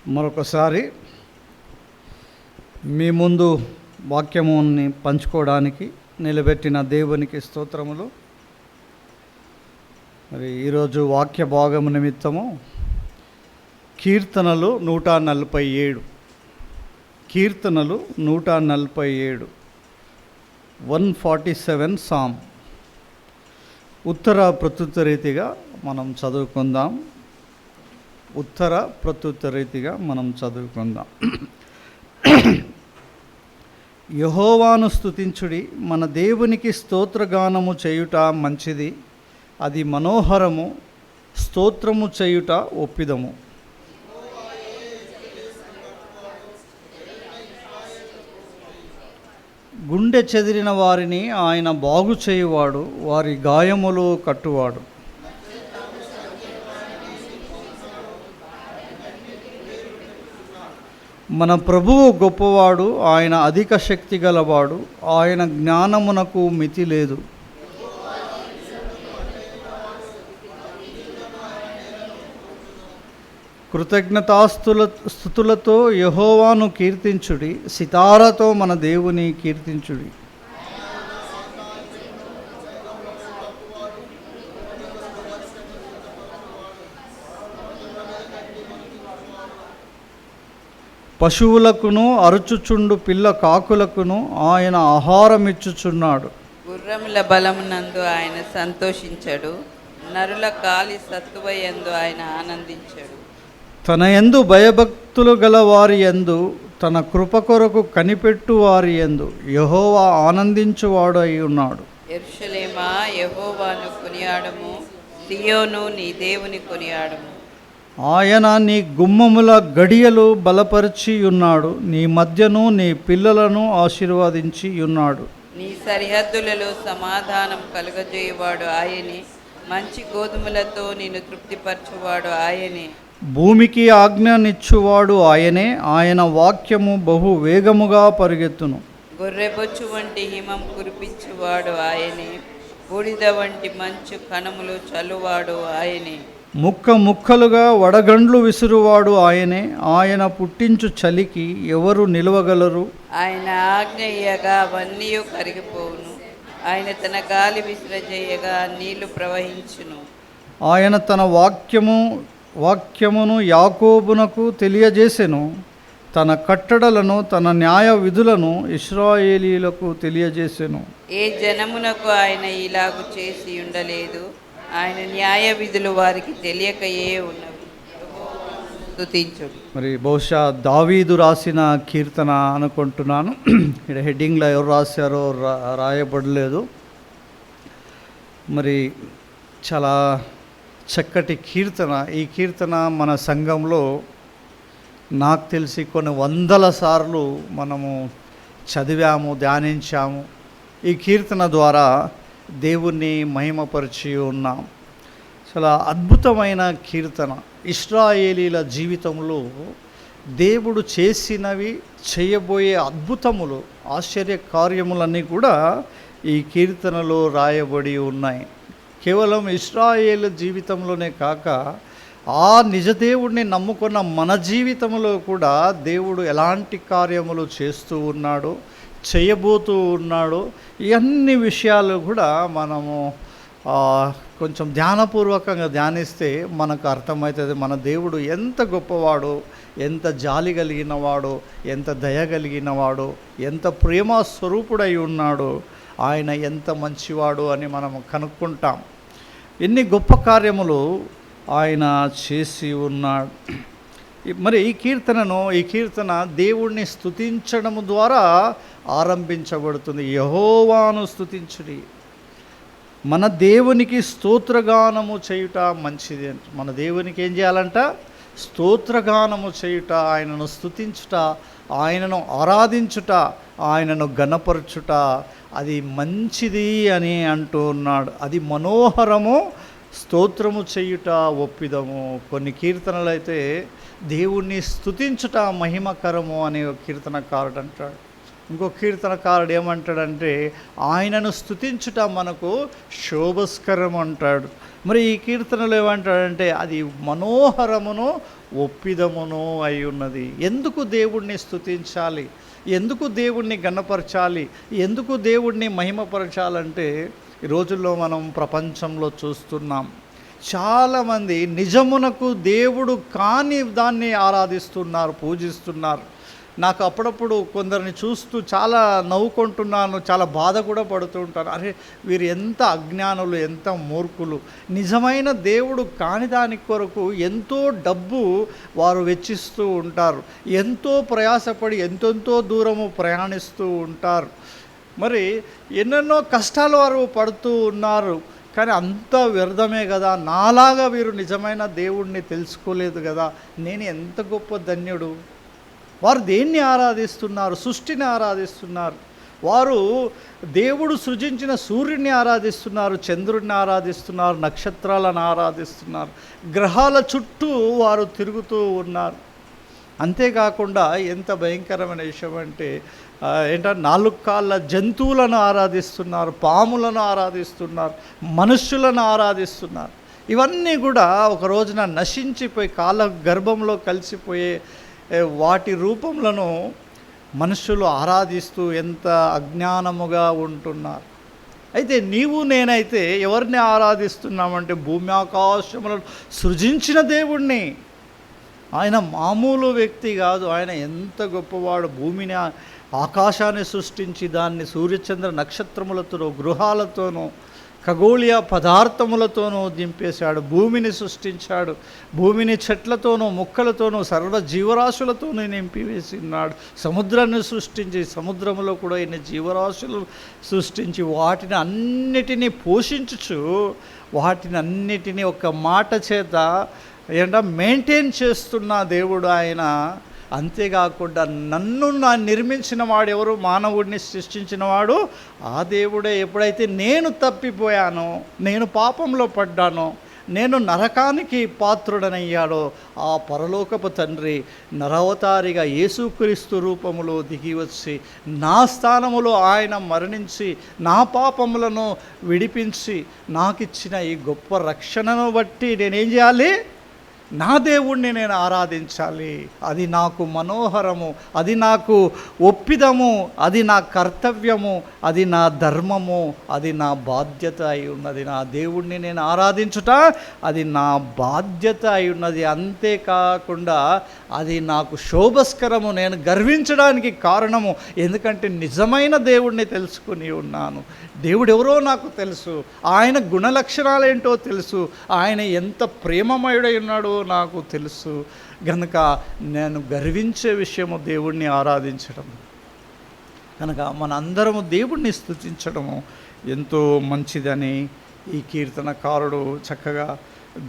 మరొకసారి మీ ముందు వాక్యముని పంచుకోవడానికి నిలబెట్టిన దేవునికి స్తోత్రములు. మరి ఈరోజు వాక్య భాగము నిమిత్తము కీర్తనలు 147 147 సామ్ ఉత్తర ప్రత్యుత్తరీతిగా మనం చదువుకుందాం. యెహోవాను స్తుతించుడి, మన దేవునికి స్తోత్రగానము చేయుట మంచిది, అది మనోహరము, స్తోత్రము చేయుట ఒప్పిదము. గుండె చెదిరిన వారిని ఆయన బాగు చేయువాడు, వారి గాయములు కట్టువాడు. మన ప్రభువు గొప్పవాడు, ఆయన అధిక శక్తి గలవాడు, ఆయన జ్ఞానమునకు మితి లేదు. స్తుతులతో యెహోవాను కీర్తించుడి, సితారతో మన దేవుని కీర్తించుడి. పశువులకును అరుచుచుండు పిల్ల కాకులకును ఆయన ఆహారమిచ్చుచున్నాడు. గుర్రముల బలమునందు ఆయన సంతోషించడు, నరుల కాలి సత్తువయందు ఆయన ఆనందించడు. తన యందు భయభక్తులు గల వారి యందు, తన కృప కొరకు కనిపెట్టు వారి యందు యెహోవా ఆనందించువాడు అయి ఉన్నాడు. యెరూషలేమా, యెహోవాను కొనియాడము, సియోను నీ దేవుని కొనియాడము. ఆయన నీ గుమ్మముల గడియలు బలపరిచి ఉన్నాడు, నీ మధ్యను నీ పిల్లలను ఆశీర్వదించి ఉన్నాడు. నీ సరిహద్దులలో సమాధానం కలుగజేయువాడు ఆయనే, మంచి గోధుమలతో నిన్ను తృప్తిపరచువాడు ఆయనే. భూమికి ఆజ్ఞనిచ్చువాడు ఆయనే, ఆయన వాక్యము బహు వేగముగా పరిగెత్తును. గొర్రెబొచ్చు వంటి హిమం కురిపించువాడు ఆయనే, బూడిద వంటి మంచు కణములు చల్లువాడు ఆయనే. ముక్కలుగా వడగండ్లు విసురువాడు ఆయనే, ఆయన పుట్టించు చలికి ఎవరు నిలవగలరు? ఆయన ఆజ్ఞ ఇయ్యగా అవన్నీ కరిగిపోవును, ఆయన తన గాలి విసిరజేయగా నీళ్లు ప్రవహించును. ఆయన తన వాక్యమును యాకోబునకు తెలియజేసెను, తన కట్టడలను తన న్యాయ విధులను ఇశ్రాయేలీయులకు తెలియజేసెను. ఏ జనమునకు ఆయన ఇలాగు చేసి ఉండలేదు, ఆయన న్యాయ విధులు వారికి తెలియకయే ఉన్నవి. స్తుతించుడు. మరి బహుశా దావీదు రాసిన కీర్తన అనుకుంటున్నాను. ఇక్కడ హెడ్డింగ్లో ఎవరు రాశారో రాయబడలేదు. మరి చాలా చక్కటి కీర్తన. ఈ కీర్తన మన సంఘంలో నాకు తెలిసి కొన్ని వందల సార్లు మనము చదివాము, ధ్యానించాము. ఈ కీర్తన ద్వారా దేవుణ్ణి మహిమపరిచి ఉన్నాం. చాలా అద్భుతమైన కీర్తన. ఇశ్రాయేలీల జీవితంలో దేవుడు చేసినవి, చేయబోయే అద్భుతములు, ఆశ్చర్య కార్యములన్నీ కూడా ఈ కీర్తనలో రాయబడి ఉన్నాయి. కేవలం ఇశ్రాయేలు జీవితంలోనే కాక ఆ నిజదేవుడిని నమ్ముకున్న మన జీవితంలో కూడా దేవుడు ఎలాంటి కార్యములు చేస్తూ ఉన్నాడో, చేయబోతూ ఉన్నాడో, ఇవన్నీ విషయాలు కూడా మనము కొంచెం ధ్యానపూర్వకంగా ధ్యానిస్తే మనకు అర్థమవుతుంది మన దేవుడు ఎంత గొప్పవాడో, ఎంత జాలి కలిగినవాడో, ఎంత దయ కలిగినవాడో, ఎంత ప్రేమ స్వరూపుడై ఉన్నాడో, ఆయన ఎంత మంచివాడు అని మనము కనుక్కుంటాం. ఎన్ని గొప్ప కార్యములు ఆయన చేసి ఉన్నాడు. మరి ఈ కీర్తన దేవుణ్ణి స్తుతించడం ద్వారా ఆరంభించబడుతుంది. యెహోవాను స్తుతించుడి, మన దేవునికి స్తోత్రగానము చేయుట మంచిది. మన దేవునికి ఏం చేయాలంట? స్తోత్రగానము చేయుట, ఆయనను స్తుతించుట, ఆయనను ఆరాధించుట, ఆయనను ఘనపరచుట, అది మంచిది అని అంటూ ఉన్నాడు. అది మనోహరము, స్తోత్రము చేయుట ఒప్పిదము. కొన్ని కీర్తనలు అయితే దేవుణ్ణి స్తుతించుట మహిమకరము అని కీర్తనకారుడు అంటాడు. ఇంకో కీర్తనకారుడు ఏమంటాడంటే ఆయనను స్తుతించుట మనకు శోభస్కరం అంటాడు. మరి ఈ కీర్తనలో ఏమంటాడంటే అది మనోహరమును ఒప్పిదమును అయి ఉన్నది. ఎందుకు దేవుణ్ణి స్తుతించాలి, ఎందుకు దేవుణ్ణి గణపరచాలి, ఎందుకు దేవుణ్ణి మహిమపరచాలంటే ఈ రోజుల్లో మనం ప్రపంచంలో చూస్తున్నాం, చాలామంది నిజమునకు దేవుడు కాని దాన్ని ఆరాధిస్తున్నారు, పూజిస్తున్నారు. నాకు అప్పుడప్పుడు కొందరిని చూస్తూ చాలా నవ్వుకుంటున్నాను, చాలా బాధ కూడా పడుతూ ఉంటాను. అరే వీరు ఎంత అజ్ఞానులు, ఎంత మూర్ఖులు, నిజమైన దేవుడు కాని దాని కొరకు ఎంతో డబ్బు వారు వెచ్చిస్తూ ఉంటారు, ఎంతో ప్రయాసపడి ఎంతెంతో దూరము ప్రయాణిస్తూ ఉంటారు, మరి ఎన్నెన్నో కష్టాలు వారు పడుతూ ఉన్నారు. కానీ అంత వ్యర్థమే కదా, నాలాగా వీరు నిజమైన దేవుణ్ణి తెలుసుకోలేదు కదా, నేను ఎంత గొప్ప ధన్యుడు. వారు దేన్ని ఆరాధిస్తున్నారు? సృష్టిని ఆరాధిస్తున్నారు. వారు దేవుడు సృజించిన సూర్యుడిని ఆరాధిస్తున్నారు, చంద్రుడిని ఆరాధిస్తున్నారు, నక్షత్రాలను ఆరాధిస్తున్నారు, గ్రహాల చుట్టూ వారు తిరుగుతూ ఉన్నారు. అంతేకాకుండా ఎంత భయంకరమైన విషయం అంటే ఏంటంటే 4 కాళ్ళ జంతువులను ఆరాధిస్తున్నారు, పాములను ఆరాధిస్తున్నారు, మనుష్యులను ఆరాధిస్తున్నారు. ఇవన్నీ కూడా ఒక రోజున నశించిపోయి కాళ్ళ గర్భంలో కలిసిపోయే వాటి రూపములను మనుషులు ఆరాధిస్తూ ఎంత అజ్ఞానముగా ఉంటున్నారు. అయితే నీవు నేనైతే ఎవరిని ఆరాధిస్తున్నామంటే భూమి ఆకాశములను సృజించిన దేవుణ్ణి. ఆయన మామూలు వ్యక్తి కాదు, ఆయన ఎంత గొప్పవాడు. భూమిని ఆకాశాన్ని సృష్టించి దాన్ని సూర్యచంద్ర నక్షత్రములతోనూ గృహాలతోనూ ఖగోళీయ పదార్థములతోనూ దింపేశాడు. భూమిని సృష్టించాడు, భూమిని చెట్లతోనూ మొక్కలతోనూ సర్వ జీవరాశులతోనూ నింపివేసినాడు. సముద్రాన్ని సృష్టించి సముద్రంలో కూడా ఇన్ని జీవరాశులు సృష్టించి వాటిని అన్నిటినీ పోషించుచు వాటిని అన్నిటినీ ఒక మాట చేత మెయింటైన్ చేస్తున్న దేవుడు ఆయన. అంతేకాకుండా నన్ను నిర్మించిన వాడు ఎవరు? మానవుడిని సృష్టించిన వాడు ఆ దేవుడే. ఎప్పుడైతే నేను తప్పిపోయానో, నేను పాపంలో పడ్డానో, నేను నరకానికి పాత్రుడనయ్యాడో ఆ పరలోకపు తండ్రి నరవతారిగా యేసుక్రీస్తు రూపములో దిగి వచ్చి నా స్థానములో ఆయన మరణించి నా పాపములను విడిపించి నాకిచ్చిన ఈ గొప్ప రక్షణను బట్టి నేనేం చేయాలి? నా దేవుణ్ణి నేను ఆరాధించాలి. అది నాకు మనోహరము, అది నాకు ఒప్పిదము, అది నా కర్తవ్యము, అది నా ధర్మము, అది నా బాధ్యత అయి ఉన్నది. నా దేవుణ్ణి నేను ఆరాధించుట అది నా బాధ్యత అయి ఉన్నది. అంతేకాకుండా అది నాకు శోభస్కరము, నేను గర్వించడానికి కారణము. ఎందుకంటే నిజమైన దేవుణ్ణి తెలుసుకుని ఉన్నాను. దేవుడు ఎవరో నాకు తెలుసు, ఆయన గుణలక్షణాలు ఏంటో తెలుసు, ఆయన ఎంత ప్రేమమయుడై ఉన్నాడో నాకు తెలుసు. కనుక నేను గర్వించే విషయము దేవుణ్ణి ఆరాధించడం. కనుక మనందరము దేవుణ్ణి స్తుతించడము ఎంతో మంచిదని ఈ కీర్తనకారుడు చక్కగా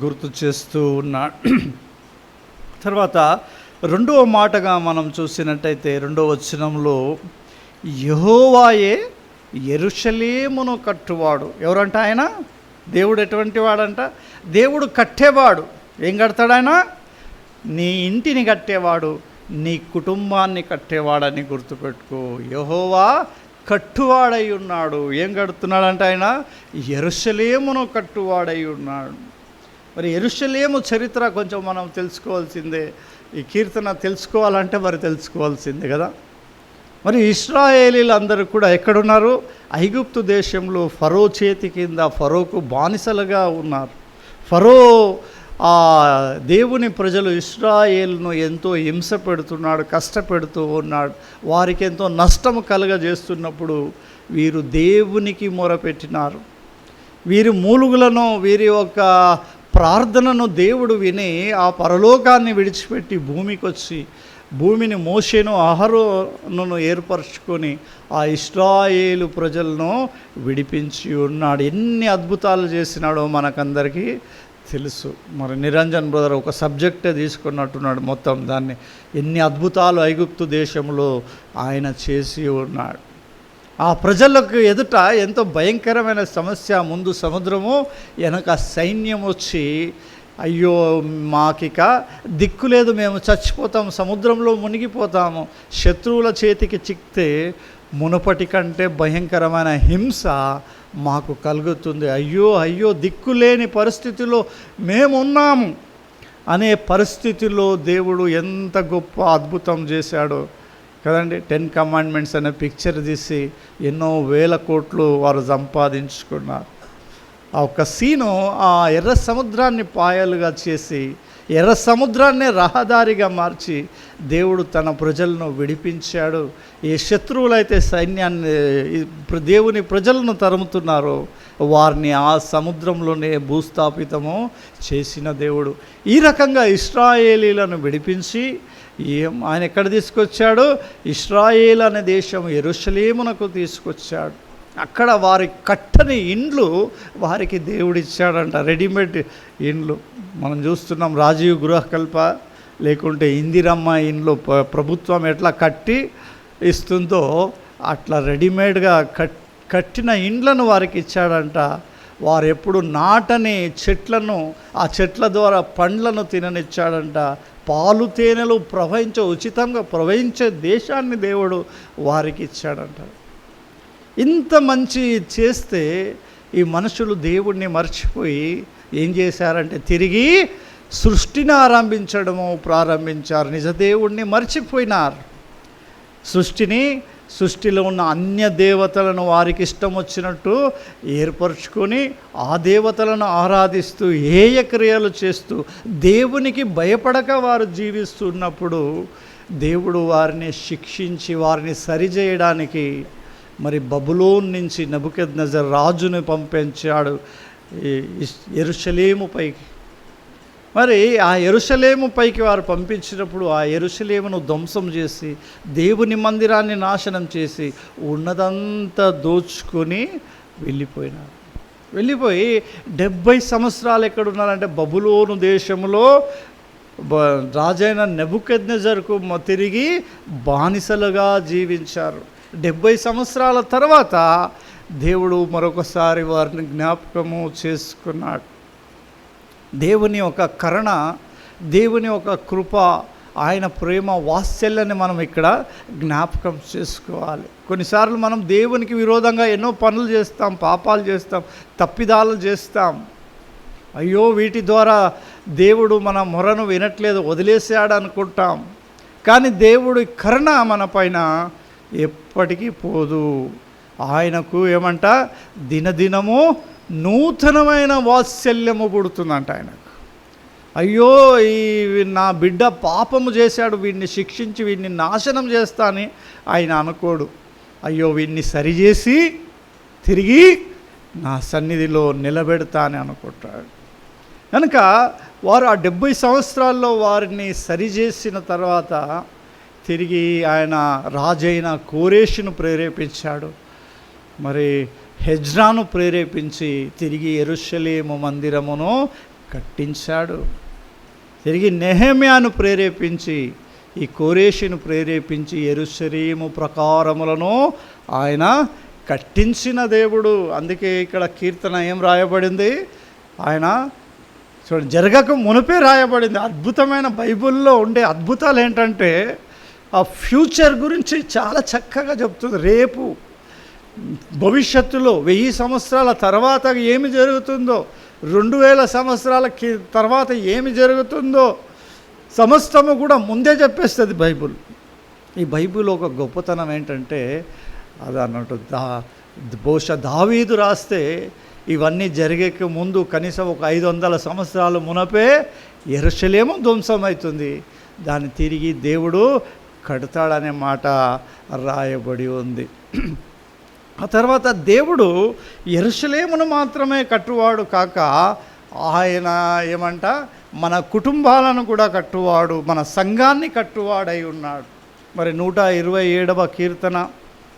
గుర్తు చేస్తూ ఉన్నాడు. తర్వాత రెండవ మాటగా మనం చూసినట్టయితే 2వ వచనంలో యెహోవాయే యెరూషలేమును కట్టువాడు. ఎవరంట ఆయన? దేవుడు ఎటువంటి వాడంట? దేవుడు కట్టేవాడు. ఏం కడతాడు ఆయన? నీ ఇంటిని కట్టేవాడు, నీ కుటుంబాన్ని కట్టేవాడని గుర్తుపెట్టుకో. యెహోవా కట్టువాడై ఉన్నాడు. ఏం కడుతున్నాడంట ఆయన? యెరూషలేమును కట్టువాడై ఉన్నాడు. మరి యెరూషలేము చరిత్ర కొంచెం మనం తెలుసుకోవాల్సిందే. ఈ కీర్తన తెలుసుకోవాలంటే మరి తెలుసుకోవాల్సిందే కదా. మరి ఇశ్రాయేలీలందరూ కూడా ఎక్కడున్నారు? ఐగుప్తు దేశంలో ఫరో చేతి కింద, ఫరోకు బానిసలుగా ఉన్నారు. ఫరో ఆ దేవుని ప్రజలు ఇశ్రాయేలును ఎంతో హింస పెడుతున్నాడు, కష్టపెడుతూ ఉన్నాడు, వారికి ఎంతో నష్టము కలుగజేస్తున్నప్పుడు వీరు దేవునికి మొరపెట్టినారు. వీరి మూలుగులను, వీరి యొక్క ప్రార్థనను దేవుడు విని ఆ పరలోకాన్ని విడిచిపెట్టి భూమికి వచ్చి భూమిని మోషేను అహరోనును ఏర్పరచుకొని ఆ ఇశ్రాయేలు ప్రజలను విడిపించి ఉన్నాడు. ఎన్ని అద్భుతాలు చేసినాడో మనకందరికీ తెలుసు. మరి నిరంజన్ బ్రదర్ ఒక సబ్జెక్టే తీసుకున్నట్టున్నాడు మొత్తం దాన్ని. ఎన్ని అద్భుతాలు ఐగుప్తు దేశంలో ఆయన చేసి ఉన్నాడు. ఆ ప్రజలకు ఎదుట ఎంతో భయంకరమైన సమస్య. ముందు సముద్రము, వెనక సైన్యం వచ్చి అయ్యో మాకిక దిక్కు లేదు, మేము చచ్చిపోతాము, సముద్రంలో మునిగిపోతాము, శత్రువుల చేతికి చిక్కితే మునుపటి కంటే భయంకరమైన హింస మాకు కలుగుతుంది, అయ్యో అయ్యో దిక్కులేని పరిస్థితిలో మేమున్నాము అనే పరిస్థితిలో దేవుడు ఎంత గొప్ప అద్భుతం చేశాడో కదండి. 10 కమాండ్మెంట్స్ అనే పిక్చర్ తీసి ఎన్నో వేల కోట్లు వారు సంపాదించుకున్నారు. ఆ ఒక్క సీను ఆ ఎర్ర సముద్రాన్ని పాయలుగా చేసి ఎర్ర సముద్రాన్నే రహదారిగా మార్చి దేవుడు తన ప్రజలను విడిపించాడు. ఏ శత్రువులైతే సైన్యాన్ని దేవుని ప్రజలను తరుముతున్నారో వారిని ఆ సముద్రంలోనే భూస్థాపితము చేసిన దేవుడు. ఈ రకంగా ఇశ్రాయేలీలను విడిపించి ఆయన ఎక్కడ తీసుకొచ్చాడు? ఇశ్రాయేల్ అనే దేశం యెరూషలేమునకు తీసుకొచ్చాడు. అక్కడ వారి కట్టని ఇండ్లు వారికి దేవుడిచ్చాడంట, రెడీమేడ్ ఇండ్లు. మనం చూస్తున్నాం రాజీవ్ గృహకల్ప లేకుంటే ఇందిరమ్మ ఇండ్లు ప్రభుత్వం ఎట్లా కట్టి ఇస్తుందో అట్లా రెడీమేడ్గా కట్టిన ఇండ్లను వారికి ఇచ్చాడంట. వారు ఎప్పుడు నాటని చెట్లను, ఆ చెట్ల ద్వారా పండ్లను తిననిచ్చాడంట. పాలు తేనెలు ఉచితంగా ప్రవహించే దేశాన్ని దేవుడు వారికి ఇచ్చాడంట. ఇంత మంచి చేస్తే ఈ మనుషులు దేవుణ్ణి మర్చిపోయి ఏం చేశారంటే తిరిగి సృష్టిని ప్రారంభించారు. నిజ దేవుణ్ణి మర్చిపోయినారు. సృష్టిలో ఉన్న అన్య దేవతలను వారికి ఇష్టం వచ్చినట్టు ఏర్పరచుకొని ఆ దేవతలను ఆరాధిస్తూ హేయ క్రియలు చేస్తూ దేవునికి భయపడక వారు జీవిస్తున్నప్పుడు దేవుడు వారిని శిక్షించి వారిని సరిచేయడానికి మరి బబులోన్ నుంచి నెబుకద్నెజర్ రాజుని పంపించాడు యెరూషలేము పైకి. మరి ఆ యెరూషలేము పైకి వారు పంపించినప్పుడు ఆ యెరూషలేమును ధ్వంసం చేసి దేవుని మందిరాన్ని నాశనం చేసి ఉన్నదంతా దోచుకొని వెళ్ళిపోయినారు. వెళ్ళిపోయి 70 సంవత్సరాలు ఎక్కడున్నారంటే బబులోను దేశంలో రాజైన నెబుకద్నెజర్కు తిరిగి బానిసలుగా జీవించారు. 70 సంవత్సరాల తర్వాత దేవుడు మరొకసారి వారిని జ్ఞాపకము చేసుకున్నాడు. దేవుని ఒక కరుణ, దేవుని ఒక కృప, ఆయన ప్రేమ వాత్సల్యాన్ని మనం ఇక్కడ జ్ఞాపకం చేసుకోవాలి. కొన్నిసార్లు మనం దేవునికి విరోధంగా ఎన్నో పనులు చేస్తాం, పాపాలు చేస్తాం, తప్పిదాలు చేస్తాం. అయ్యో వీటి ద్వారా దేవుడు మన మొరను వినట్లేదు, వదిలేసాడు అనుకుంటాం. కానీ దేవుడి కరుణ మన పైన ఎప్పటికీ పోదు. ఆయనకు ఏమంట దినదినము నూతనమైన వాత్సల్యము పుడుతుందంట ఆయనకు. అయ్యో ఈ నా బిడ్డ పాపము చేశాడు, వీడిని శిక్షించి వీడిని నాశనం చేస్తా అని ఆయన అనుకోడు. అయ్యో వీడిని సరిచేసి తిరిగి నా సన్నిధిలో నిలబెడతా అని అనుకుంటాడు. కనుక వారు ఆ 70 సంవత్సరాల్లో వారిని సరిచేసిన తర్వాత తిరిగి ఆయన రాజైన కోరేషును ప్రేరేపించాడు. మరి హెజ్రాను ప్రేరేపించి తిరిగి యెరూషలేము మందిరమును కట్టించాడు. తిరిగి నెహెమ్యాను ప్రేరేపించి ఈ కోరేషును ప్రేరేపించి యెరూషలేము ప్రకారములను ఆయన కట్టించిన దేవుడు. అందుకే ఇక్కడ కీర్తన ఏం రాయబడింది? ఆయన చూడండి జరగక మునిపే రాయబడింది. అద్భుతమైన బైబిల్లో ఉండే అద్భుతాలు ఏంటంటే ఆ ఫ్యూచర్ గురించి చాలా చక్కగా చెప్తుంది. రేపు భవిష్యత్తులో 1000 సంవత్సరాల తర్వాత ఏమి జరుగుతుందో, 2000 సంవత్సరాల తర్వాత ఏమి జరుగుతుందో సమస్తము కూడా ముందే చెప్పేస్తుంది బైబిల్. ఈ బైబిల్ ఒక గొప్పతనం ఏంటంటే అది అన్నట్టు బహుశా దావీదు రాస్తే ఇవన్నీ జరిగేక ముందు కనీసం ఒక 500 సంవత్సరాల మునపే యెరూషలేము ధ్వంసమవుతుంది, దాన్ని తిరిగి దేవుడు కడతాడనే మాట రాయబడి ఉంది. ఆ తర్వాత దేవుడు యెరూషలేమును మాత్రమే కట్టువాడు కాక ఆయన ఏమంట మన కుటుంబాలను కూడా కట్టువాడు, మన సంఘాన్ని కట్టువాడై ఉన్నాడు. మరి 127వ కీర్తన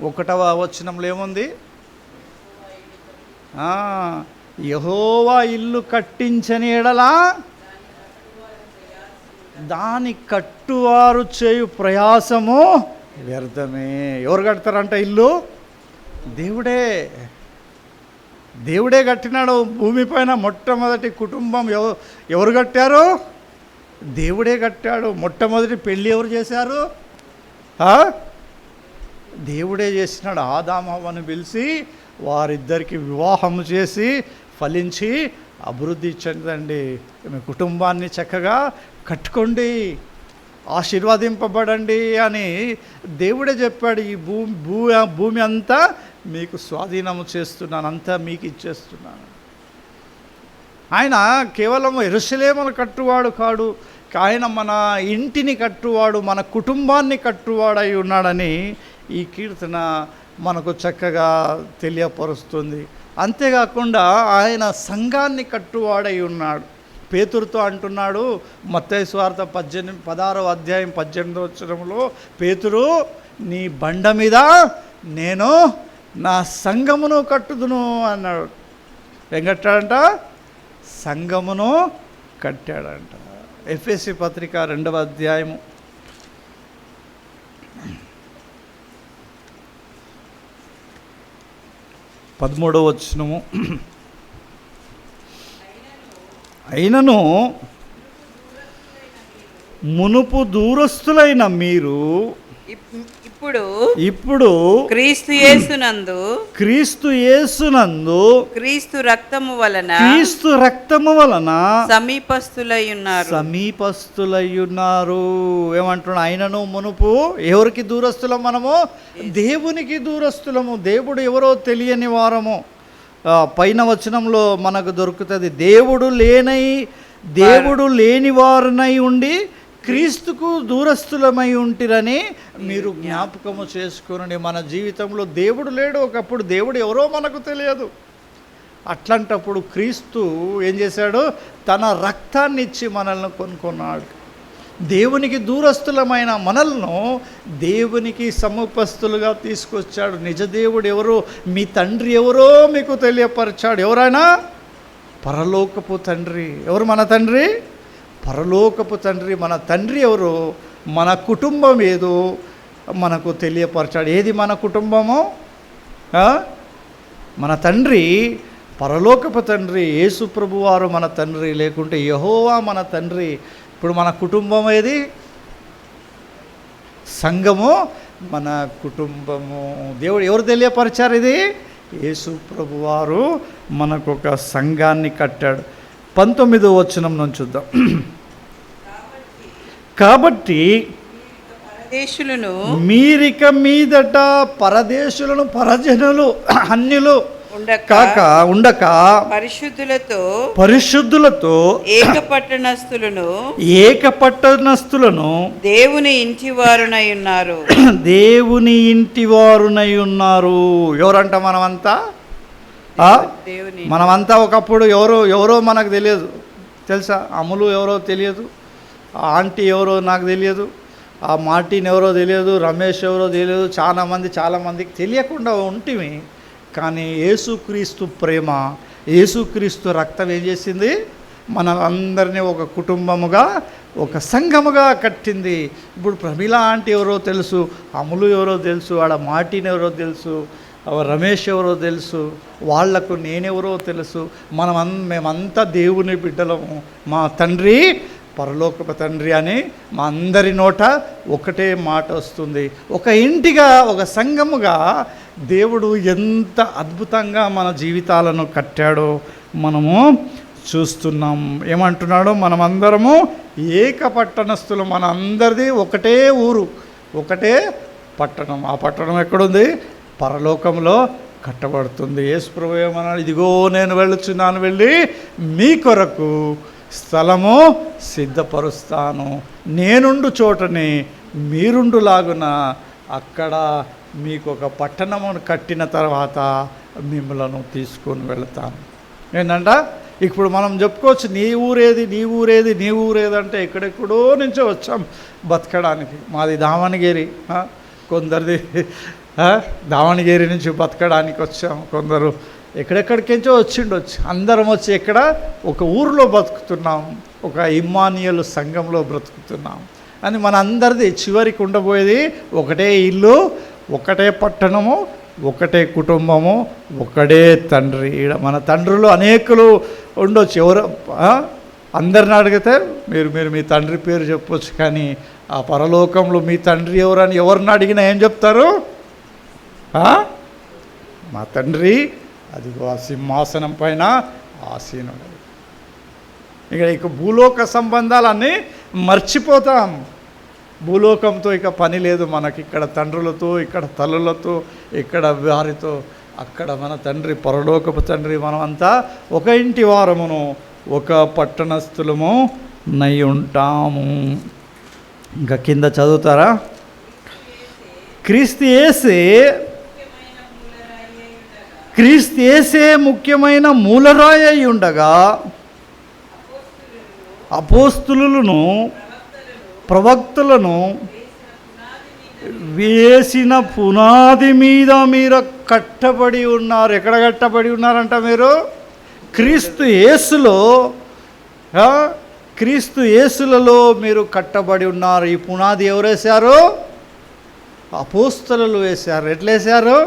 1వ వచనంలో ఏముంది? యెహోవా ఇల్లు కట్టించని ఎడలా దాని కట్టువారు చేయు ప్రయాసము వ్యర్థమే. ఎవరు కడతారంట ఇల్లు? దేవుడే. దేవుడే కట్టినాడు. భూమిపైన మొట్టమొదటి కుటుంబం ఎవరు కట్టారు? దేవుడే కట్టాడు. మొట్టమొదటి పెళ్ళి ఎవరు చేశారు? దేవుడే చేసినాడు. ఆదాము హవ్వను పిలిచి వారిద్దరికి వివాహము చేసి ఫలించి అభివృద్ధి చెందండి, మీ కుటుంబాన్ని చక్కగా కట్టుకోండి, ఆశీర్వదింపబడండి అని దేవుడే చెప్పాడు. ఈ భూమి అంతా మీకు స్వాధీనము చేస్తున్నాను, అంతా మీకు ఇచ్చేస్తున్నాను. ఆయన కేవలం యెరూషలేమును కట్టువాడు కాడు, ఆయన మన ఇంటిని కట్టువాడు, మన కుటుంబాన్ని కట్టువాడై ఉన్నాడని ఈ కీర్తన మనకు చక్కగా తెలియపరుస్తుంది. అంతేకాకుండా ఆయన సంఘాన్ని కట్టువాడై ఉన్నాడు. పేతురుతో అంటున్నాడు మత్తయి సువార్త 16వ అధ్యాయం 18వ వచనంలో, పేతురు నీ బండ మీద నేను నా సంఘమును కట్టుదును అన్నాడు. ఏం కట్టాడంట? సంఘమును కట్టాడంట. ఎఫెసీ పత్రిక 2వ అధ్యాయము 13వ వచనము, అయినను మునుపు దూరస్తులైన మీరు ఇప్పుడు క్రీస్తు యేసునందు క్రీస్తు రక్తము వలన సమీపస్తులయ్యున్నారు. ఏమంటున్నా? ఆయనను మునుపు ఎవరికి దూరస్తులం? మనము దేవునికి దూరస్తులము. దేవుడు ఎవరో తెలియని వారము. పైన వచనంలో మనకు దొరుకుతుంది, దేవుడు లేని వారినై ఉండి క్రీస్తుకు దూరస్తులమై ఉంటిరని మీరు జ్ఞాపకము చేసుకుని. మన జీవితంలో దేవుడు లేడు. ఒకప్పుడు దేవుడు ఎవరో మనకు తెలియదు. అట్లాంటప్పుడు క్రీస్తు ఏం చేశాడు? తన రక్తాన్ని ఇచ్చి మనల్ని కొనుక్కున్నాడు. దేవునికి దూరస్తులమైన మనల్ని దేవునికి సమీపస్తులుగా తీసుకొచ్చాడు. నిజ దేవుడు ఎవరో, మీ తండ్రి ఎవరో మీకు తెలియపరిచాడు. ఎవరైనా? పరలోకపు తండ్రి. ఎవరు మన తండ్రి? పరలోకపు తండ్రి. మన తండ్రి ఎవరు? మన కుటుంబం ఏదో మనకు తెలియపరచాడు. ఏది మన కుటుంబము? మన తండ్రి పరలోకపు తండ్రి. యేసు ప్రభువారు మన తండ్రి, లేకుంటే యెహోవా మన తండ్రి. ఇప్పుడు మన కుటుంబం ఏది? సంఘము మన కుటుంబము. దేవుడు ఎవరు తెలియపరిచారు? ఇది యేసు ప్రభువారు మనకు ఒక సంఘాన్ని కట్టాడు. 19వ వచనం నుంచి చూద్దాం. కాబట్టి మీరిక మీదట పరదేశులను, పరజనులు, అన్యులు ఉండక పరిశుద్ధులతో ఏకపట్టణస్థులను దేవుని ఇంటి వారునై ఉన్నారు. ఎవరంట? మనమంతా ఒకప్పుడు ఎవరో మనకు తెలియదు. తెలుసా? అమ్ములు ఎవరో తెలియదు, ఆంటీ ఎవరో నాకు తెలియదు, ఆ మార్టిన్ ఎవరో తెలియదు, రమేష్ ఎవరో తెలియదు. చాలామందికి తెలియకుండా ఉంటిమి. కానీ యేసుక్రీస్తు ప్రేమ, యేసుక్రీస్తు రక్తం ఏం చేసింది? మనందరినీ ఒక కుటుంబముగా, ఒక సంఘముగా కట్టింది. ఇప్పుడు ప్రమిళ ఆంటీ ఎవరో తెలుసు, అమ్ములు ఎవరో తెలుసు, ఆడ మార్టిన్ ఎవరో తెలుసు, రమేష్ ఎవరో తెలుసు, వాళ్లకు నేనెవరో తెలుసు. మేమంతా దేవుని బిడ్డలము. మా తండ్రి పరలోకపు తండ్రి అని మా అందరి నోట ఒకటే మాట వస్తుంది. ఒక ఇంటిగా, ఒక సంఘముగా దేవుడు ఎంత అద్భుతంగా మన జీవితాలను కట్టాడో మనము చూస్తున్నాం. ఏమంటున్నాడో? మనమందరము ఏకపట్టణస్థులు. మన అందరిది ఒకటే ఊరు, ఒకటే పట్టణం. ఆ పట్టణం ఎక్కడుంది? పరలోకంలో కట్టబడుతుంది. యేసు ప్రభువు ఏమన్నాడు? ఇదిగో నేను వెళ్ళుచున్నాను, వెళ్ళి మీ కొరకు స్థలము సిద్ధపరుస్తాను. నేనుండు చోటని మీరుండులాగున అక్కడ మీకు ఒక పట్టణమును కట్టిన తర్వాత మిమ్మలను తీసుకొని వెళతాను. ఏంటంట? ఇప్పుడు మనం చెప్పుకోవచ్చు, నీ ఊరేది అంటే ఎక్కడెక్కడో నుంచో వచ్చాం బతకడానికి. మాది దావణగిరి, కొందరిది దావణగిరి నుంచి బతకడానికి వచ్చాం, కొందరు ఎక్కడెక్కడికించో వచ్చిండొచ్చు. అందరం వచ్చి ఎక్కడ? ఒక ఊరిలో బతుకుతున్నాం, ఒక ఇమ్మానియల్ సంఘంలో బ్రతుకుతున్నాం అని మన అందరిది చివరికి ఉండబోయేది ఒకటే ఇల్లు, ఒకటే పట్టణము, ఒకటే కుటుంబము, ఒకడే తండ్రి. ఈడ మన తండ్రులు అనేకులు ఉండొచ్చు. ఎవరు అందరిని అడిగితే మీరు మీ తండ్రి పేరు చెప్పొచ్చు, కానీ ఆ పరలోకంలో మీ తండ్రి ఎవరని ఎవరిని అడిగినా ఏం చెప్తారు? మా తండ్రి అదిగో ఆ సింహాసనం పైన ఆసీనుడు. ఇక భూలోక సంబంధాలన్నీ మర్చిపోతాం. భూలోకంతో ఇక పని లేదు మనకి. ఇక్కడ తండ్రులతో, ఇక్కడ తల్లులతో, ఇక్కడ వారితో. అక్కడ మన తండ్రి పరలోకపు తండ్రి. మనమంతా ఒక ఇంటి వారమును, ఒక పట్టణస్థులము నై ఉంటాము. ఇంకా కింద చదువుతారా? క్రీస్తు యేసే ముఖ్యమైన మూలరాయి అయి ఉండగా అపోస్తులును ప్రవక్తలను వేసిన పునాది మీద మీరు కట్టబడి ఉన్నారు. ఎక్కడ కట్టబడి ఉన్నారంట మీరు? క్రీస్తు యేసులలో మీరు కట్టబడి ఉన్నారు. ఈ పునాది ఎవరు వేశారు? అపోస్తలులు వేశారు. ఎట్లా వేశారు?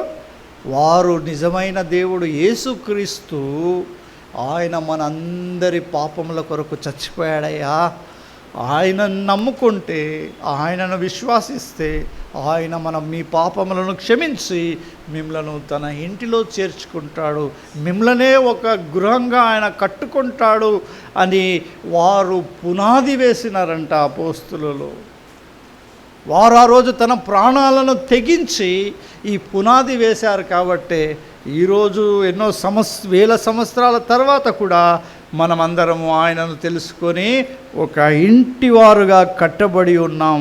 వారు నిజమైన దేవుడు యేసుక్రీస్తు, ఆయన మనందరి పాపముల కొరకు చచ్చిపోయాడయ్యా. ఆయనను నమ్ముకుంటే, ఆయనను విశ్వాసిస్తే ఆయన మీ పాపములను క్షమించి మిమ్మలను తన ఇంటిలో చేర్చుకుంటాడు, మిమ్మల్నే ఒక గృహంగా ఆయన కట్టుకుంటాడు అని వారు పునాది వేసినారంట అపోస్తులు. వారు ఆ రోజు తన ప్రాణాలను తెగించి ఈ పునాది వేశారు. కాబట్టి ఈరోజు ఎన్నో వేల సంవత్సరాల తర్వాత కూడా మనమందరము ఆయనను తెలుసుకొని ఒక ఇంటి వారుగా కట్టబడి ఉన్నాం.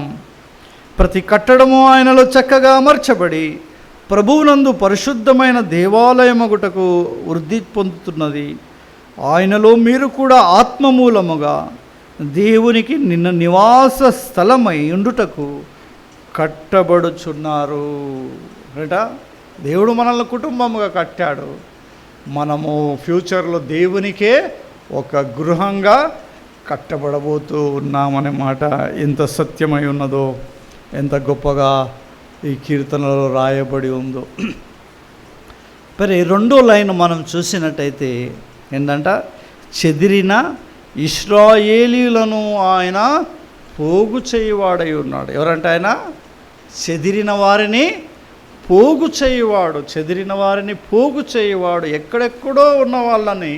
ప్రతి కట్టడము ఆయనలో చక్కగా అమర్చబడి ప్రభువునందు పరిశుద్ధమైన దేవాలయమగుటకు వృద్ధి పొందుతున్నది. ఆయనలో మీరు కూడా ఆత్మమూలముగా దేవునికి నివాస స్థలమై ఉండుటకు కట్టబడుచున్నారు. అంటే దేవుడు మనల్ని కుటుంబముగా కట్టాడు. మనము ఫ్యూచర్లో దేవునికే ఒక గృహంగా కట్టబడబోతూ ఉన్నామనే మాట ఎంత సత్యమై ఉన్నదో, ఎంత గొప్పగా ఈ కీర్తనలో రాయబడి ఉందో. మరి రెండో లైన్ మనం చూసినట్టయితే ఏంటంట? చెదిరిన ఇశ్రాయేలీయులను ఆయన పోగు చేయువాడై ఉన్నాడు. ఎవరంటే ఆయన చెదిరిన వారిని పోగు చేయువాడు. చెదిరిన వారిని పోగు చేయువాడు. ఎక్కడెక్కడో ఉన్న వాళ్ళని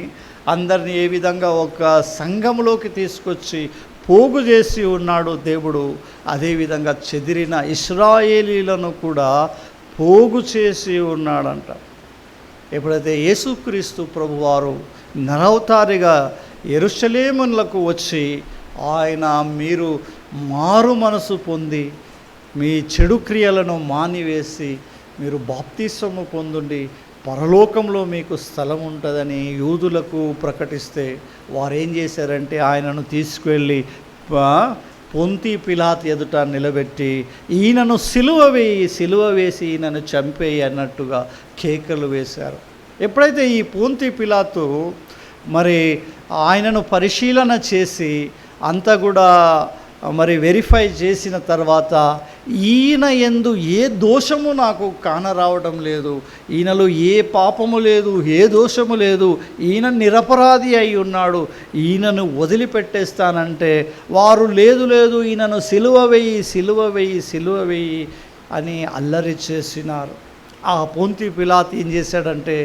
అందరినీ ఏ విధంగా ఒక సంఘంలోకి తీసుకొచ్చి పోగు చేసి ఉన్నాడు దేవుడు, అదేవిధంగా చెదిరిన ఇశ్రాయేలీలను కూడా పోగు చేసి ఉన్నాడంట. ఎప్పుడైతే యేసుక్రీస్తు ప్రభువారు నరవతారిగా యెరూషలేమునకు వచ్చి ఆయన మీరు మారు మనసు పొంది మీ చెడు క్రియలను మానివేసి మీరు బాప్తిస్మము పొందండి, పరలోకంలో మీకు స్థలం ఉంటుందని యూదులకు ప్రకటిస్తే వారు ఏం చేశారంటే ఆయనను తీసుకువెళ్ళి పొంతి పిలాతు ఎదుట నిలబెట్టి ఈయనను సిలువ వేసి ఈయనను చంపేయి అన్నట్టుగా కేకలు వేశారు. ఎప్పుడైతే ఈ పొంతి పిలాతు మరి ఆయనను పరిశీలన చేసి అంతా కూడా మరి వెరిఫై చేసిన తర్వాత ఈయన యందు ఏ దోషము నాకు కానరావడం లేదు, ఈయనలో ఏ పాపము లేదు, ఏ దోషము లేదు, ఈయన నిరపరాధి అయి ఉన్నాడు, ఈయనను వదిలిపెట్టేస్తానంటే వారు లేదు ఈయనను సిలువ వేయి అని అల్లరి చేసినారు. ఆ పొంతి పిలాతు ఏం చేశాడంటే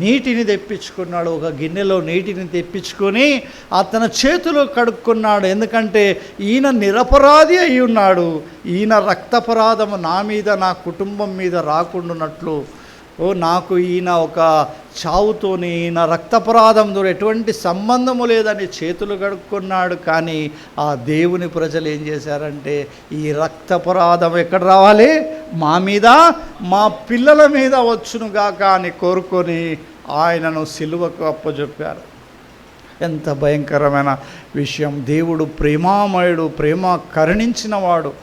నీటిని తెప్పించుకున్నాడు. ఒక గిన్నెలో నీటిని తెప్పించుకొని అతని చేతిలో కడుక్కున్నాడు. ఎందుకంటే ఈయన నిరపరాధి అయి ఉన్నాడు, ఈయన రక్తపరాధము నా మీద నా కుటుంబం మీద రాకుండానట్లు నాకు ఈయన ఒక చావుతోని ఈయన రక్తపరాధంతో ఎటువంటి సంబంధము లేదని చేతులు కడుక్కున్నాడు. కానీ ఆ దేవుని ప్రజలు ఏం చేశారంటే ఈ రక్తపరాధం ఎక్కడ రావాలి? మా మీద మా పిల్లల మీద వచ్చునుగాక అని కోరుకొని ఆయనను సిలువకు అప్పజెప్పారు. ఎంత భయంకరమైన విషయం! దేవుడు ప్రేమామయుడు, ప్రేమ కరుణించినవాడు.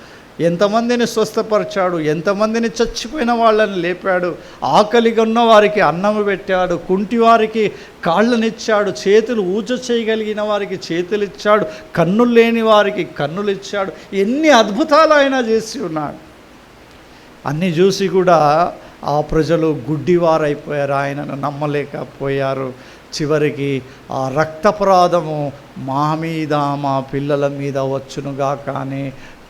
ఎంతమందిని స్వస్థపరిచాడు, ఎంతమందిని చచ్చిపోయిన వాళ్ళని లేపాడు, ఆకలిగా ఉన్న వారికి అన్నము పెట్టాడు, కుంటి వారికి కాళ్ళనిచ్చాడు, చేతులు ఊచ చేయగలిగిన వారికి చేతులు ఇచ్చాడు, కన్నులు లేని వారికి కన్నులు ఇచ్చాడు. ఎన్ని అద్భుతాలు ఆయన చేసి ఉన్నాడు. అన్నీ చూసి కూడా ఆ ప్రజలు గుడ్డివారైపోయారు, ఆయనను నమ్మలేకపోయారు. చివరికి ఆ రక్తపరాధము మా మీద మా పిల్లల మీద వచ్చునుగా కానీ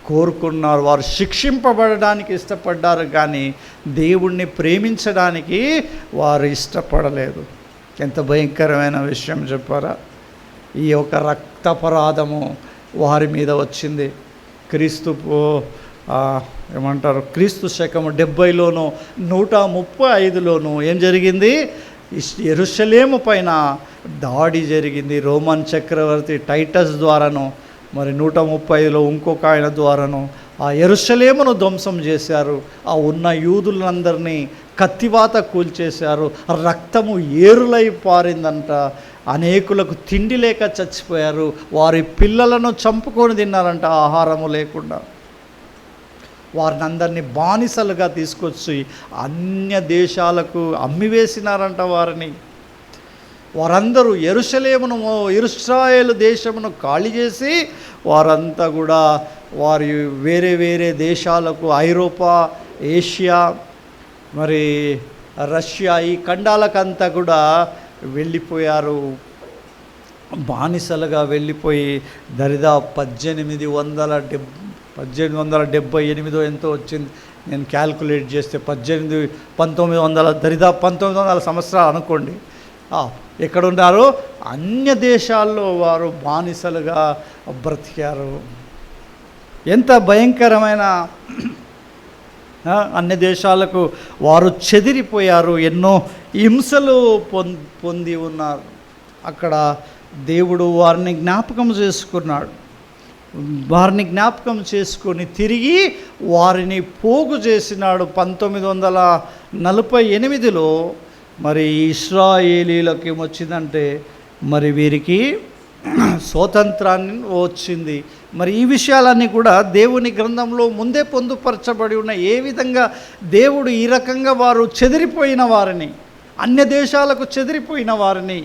కోరుకున్నారు. వారు శిక్షింపబడడానికి ఇష్టపడ్డారు కానీ దేవుణ్ణి ప్రేమించడానికి వారు ఇష్టపడలేదు. ఎంత భయంకరమైన విషయం చెప్పారా! ఈ యొక్క రక్తపరాధము వారి మీద వచ్చింది. క్రీస్తు శకము 70లోనూ 135లోనూ ఏం జరిగింది? యెరూషలేము పైన దాడి జరిగింది. రోమన్ చక్రవర్తి టైటస్ ద్వారాను, మరి 135లో ఇంకొక ఆయన ద్వారాను ఆ యెరూషలేమును ధ్వంసం చేశారు. ఆ ఉన్న యూదులందరినీ కత్తివాత కూల్చేశారు. రక్తము ఏరులై పారిందంట. అనేకులకు తిండి లేక చచ్చిపోయారు. వారి పిల్లలను చంపుకొని తిన్నారంట ఆహారము లేకుండా. వారిని అందరినీ బానిసలుగా తీసుకొచ్చి అన్య దేశాలకు అమ్మివేసినారంట వారిని. వారందరూ ఇశ్రాయేలు దేశమును ఖాళీ చేసి వారంతా కూడా వారి వేరే వేరే దేశాలకు, ఐరోపా, ఏషియా, మరి రష్యా, ఈ ఖండాలకంతా కూడా వెళ్ళిపోయారు. బానిసలుగా వెళ్ళిపోయి దరిదాపు 1878 ఎంతో వచ్చింది. నేను క్యాల్కులేట్ చేస్తే 1900 దరిదాపు 1900 సంవత్సరాలు అనుకోండి. ఎక్కడున్నారు? అన్య దేశాల్లో వారు బానిసలుగా బ్రతికారు. ఎంత భయంకరమైన అన్ని దేశాలకు వారు చెదిరిపోయారు. ఎన్నో హింసలు పొంది ఉన్నారు. అక్కడ దేవుడు వారిని జ్ఞాపకం చేసుకున్నాడు. వారిని జ్ఞాపకం చేసుకొని తిరిగి వారిని పోగు చేసినాడు. 1948లో మరి ఇశ్రాయేలీలకు ఏమొచ్చిందంటే మరి వీరికి స్వాతంత్రాన్ని వచ్చింది. మరి ఈ విషయాలన్నీ కూడా దేవుని గ్రంథంలో ముందే పొందుపరచబడి ఉన్న ఏ విధంగా దేవుడు ఈ రకంగా వారు చెదిరిపోయిన వారిని, అన్య దేశాలకు చెదిరిపోయిన వారిని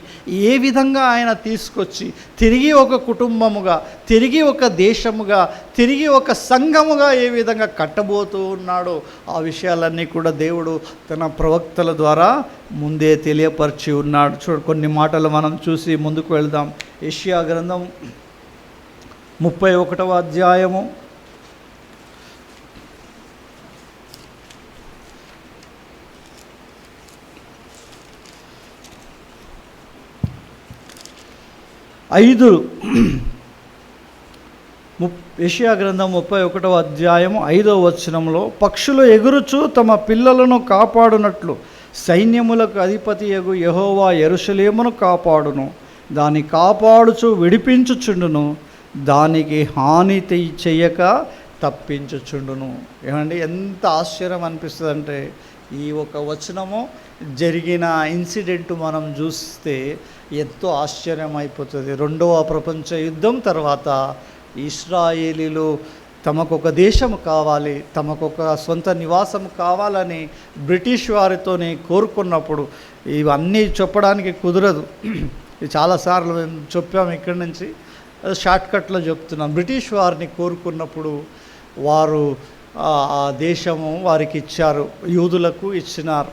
ఏ విధంగా ఆయన తీసుకొచ్చి తిరిగి ఒక కుటుంబముగా, తిరిగి ఒక దేశముగా, తిరిగి ఒక సంఘముగా ఏ విధంగా కట్టబోతూ ఉన్నాడో ఆ విషయాలన్నీ కూడా దేవుడు తన ప్రవక్తల ద్వారా ముందే తెలియపరిచి ఉన్నాడు. కొన్ని మాటలు మనం చూసి ముందుకు వెళ్దాం. యెషయా గ్రంథం 31వ అధ్యాయము 5 యెషయా గ్రంథం 31వ అధ్యాయము 5వ వచనంలో, పక్షులు ఎగురుచు తమ పిల్లలను కాపాడునట్లు సైన్యములకు అధిపతియగు యెహోవా యెరూషలేమును కాపాడును, దాన్ని కాపాడుచు విడిపించుచుండును, దానికి హాని చెయ్యక తప్పించుచుండును. ఏమండి, ఎంత ఆశ్చర్యం అనిపిస్తుందంటే ఈ ఒక వచనము జరిగిన ఇన్సిడెంట్ మనం చూస్తే ఎంతో ఆశ్చర్యం అయిపోతుంది. 2వ ప్రపంచ యుద్ధం తర్వాత ఇశ్రాయేలీలు తమకొక దేశము కావాలి, తమకొక సొంత నివాసం కావాలని బ్రిటిష్ వారితోని కోరుకున్నప్పుడు, ఇవన్నీ చెప్పడానికి కుదరదు, చాలాసార్లు మేము చెప్పాము ఇక్కడి నుంచి, షార్ట్కట్లో చెప్తున్నాం. బ్రిటిష్ వారిని కోరుకున్నప్పుడు వారు ఆ దేశము వారికి ఇచ్చారు, యూదులకు ఇచ్చినారు.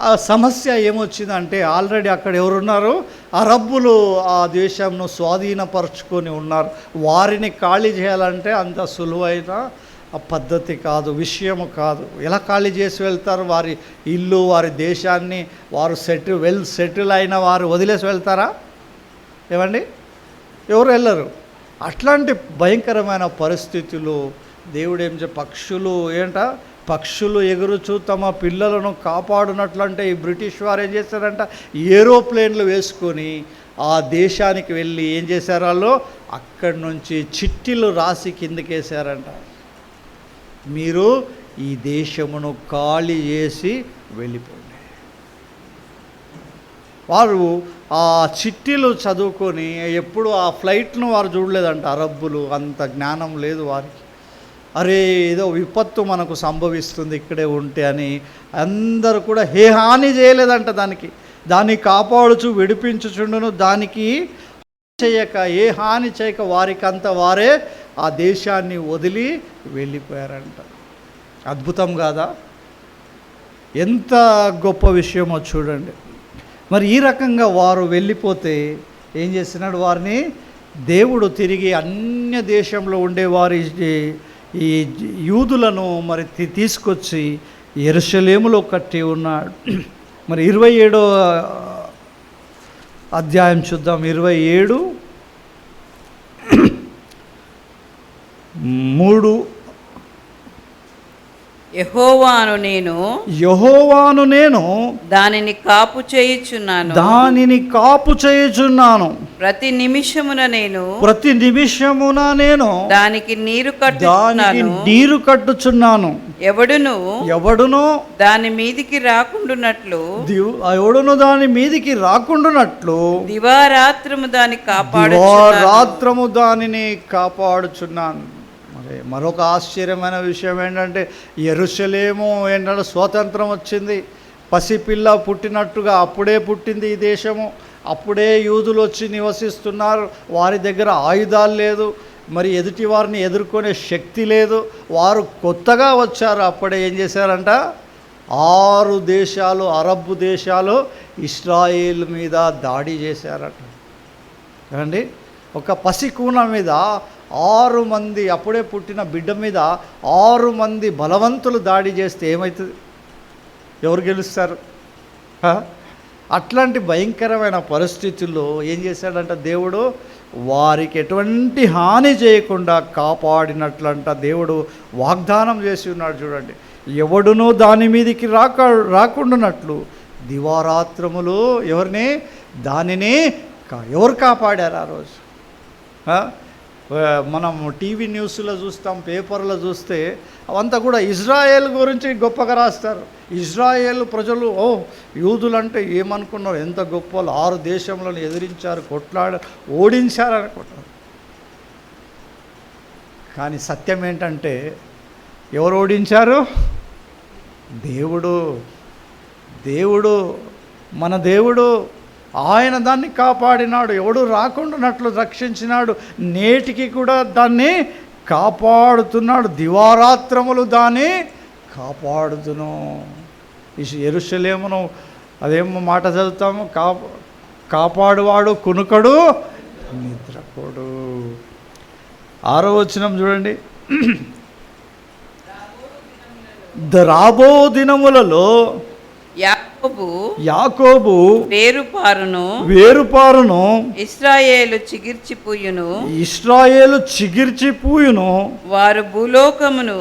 ఆ సమస్య ఏమొచ్చిందంటే ఆల్రెడీ అక్కడ ఎవరున్నారు? అరబ్బులు ఆ దేశంను స్వాధీనపరుచుకొని ఉన్నారు. వారిని ఖాళీ చేయాలంటే అంత సులువైన పద్ధతి కాదు, విషయము కాదు. ఎలా ఖాళీ చేసి వెళ్తారు? వారి ఇల్లు, వారి దేశాన్ని వారు సెటిల్ అయిన వారు వదిలేసి వెళ్తారా? ఏమండి, ఎవరు వెళ్ళరు. అట్లాంటి భయంకరమైన పరిస్థితులు దేవుడు పక్షులు ఎగురుచూ తమ పిల్లలను కాపాడునట్లంటే ఈ బ్రిటిష్ వారు ఏం చేశారంట, ఏరోప్లేన్లు వేసుకొని ఆ దేశానికి వెళ్ళి ఏం చేశారు? వాళ్ళు అక్కడి నుంచి చిట్టీలు రాసి కిందకేశారంట, మీరు ఈ దేశమును ఖాళీ చేసి వెళ్ళిపోండి. వారు ఆ చిట్టీలు చదువుకొని ఎప్పుడు ఆ ఫ్లైట్ను వారు చూడలేదంట. అరబ్బులు అంత జ్ఞానం లేదు వారికి. అరే, ఏదో విపత్తు మనకు సంభవిస్తుంది ఇక్కడే ఉంటే అని అందరూ కూడా ఏ హాని చేయలేదంట. దాన్ని కాపాడుచు విడిపించుచుండును, దానికి చేయక, ఏ హాని చేయక వారికంతా వారే ఆ దేశాన్ని వదిలి వెళ్ళిపోయారంట. అద్భుతం కాదా? ఎంత గొప్ప విషయమో చూడండి. మరి ఈ రకంగా వారు వెళ్ళిపోతే ఏం చేస్తున్నాడు, వారిని దేవుడు తిరిగి అన్య దేశంలో ఉండేవారి ఈ యూదులను మరి తీసుకొచ్చి యెరూషలేములో కట్టి ఉన్నాడు. మరి 27వ అధ్యాయం చూద్దాం. 27:3 యెహోవాను నేను దానిని కాపు చేయుచున్నాను. ప్రతి నిమిషమున నేను దానికి నీరు కట్టుచున్నాను. ఎవడును దాని మీదికి రాకుండునట్లు దివారాత్రము దానిని కాపాడుచున్నాను. మరొక ఆశ్చర్యమైన విషయం ఏంటంటే, యెరూషలేము ఏంటంటే స్వాతంత్రం వచ్చింది, పసిపిల్ల పుట్టినట్టుగా అప్పుడే పుట్టింది ఈ దేశము. అప్పుడే యూదులు వచ్చి నివసిస్తున్నారు. వారి దగ్గర ఆయుధాలు లేదు, మరి ఎదుటి వారిని ఎదుర్కొనే శక్తి లేదు. వారు కొత్తగా వచ్చారు. అప్పుడే ఏం చేశారంట, 6 దేశాలు, అరబ్ దేశాలు ఇస్రాయేల్ మీద దాడి చేశారట. ఏమండి, ఒక పసికూన మీద 6 మంది, అప్పుడే పుట్టిన బిడ్డ మీద 6 మంది బలవంతులు దాడి చేస్తే ఏమవుతుంది? ఎవరు గెలుస్తారు? అట్లాంటి భయంకరమైన పరిస్థితుల్లో ఏం చేశాడంట దేవుడు, వారికి ఎటువంటి హాని చేయకుండా కాపాడినట్లంట దేవుడు వాగ్దానం చేసి ఉన్నాడు. చూడండి, ఎవడునూ దాని మీదికి రాకుండానట్లు దివారాత్రములు దానిని ఎవరు కాపాడారు ఆ రోజు? మనం టీవీ న్యూస్లో చూస్తాం, పేపర్లో చూస్తే అవంతా కూడా ఇజ్రాయేల్ గురించి గొప్పగా రాస్తారు. ఇజ్రాయేల్ ప్రజలు యూదులు అంటే ఏమనుకున్నారు, ఎంత గొప్ప 6 దేశంలను ఎదిరించారు, ఓడించారు అనుకుంటారు. కానీ సత్యం ఏంటంటే, ఎవరు ఓడించారు? దేవుడు, మన దేవుడు. ఆయన దాన్ని కాపాడినాడు. ఎవడు రాకుండానట్లు రక్షించినాడు. నేటికి కూడా దాన్ని కాపాడుతున్నాడు. దివారాత్రములు దాన్ని కాపాడుతును. యెరూషలేమును అదేమో మాట చదువుతాము, కాపాడువాడు కునుకడు నిద్రపోడు. 6వ వచనం చూడండి. రాబో దినములలో యాకోబు వేరుపారును ఇశ్రాయేలు చిగిర్చిపోయును. వారు భూలోకమును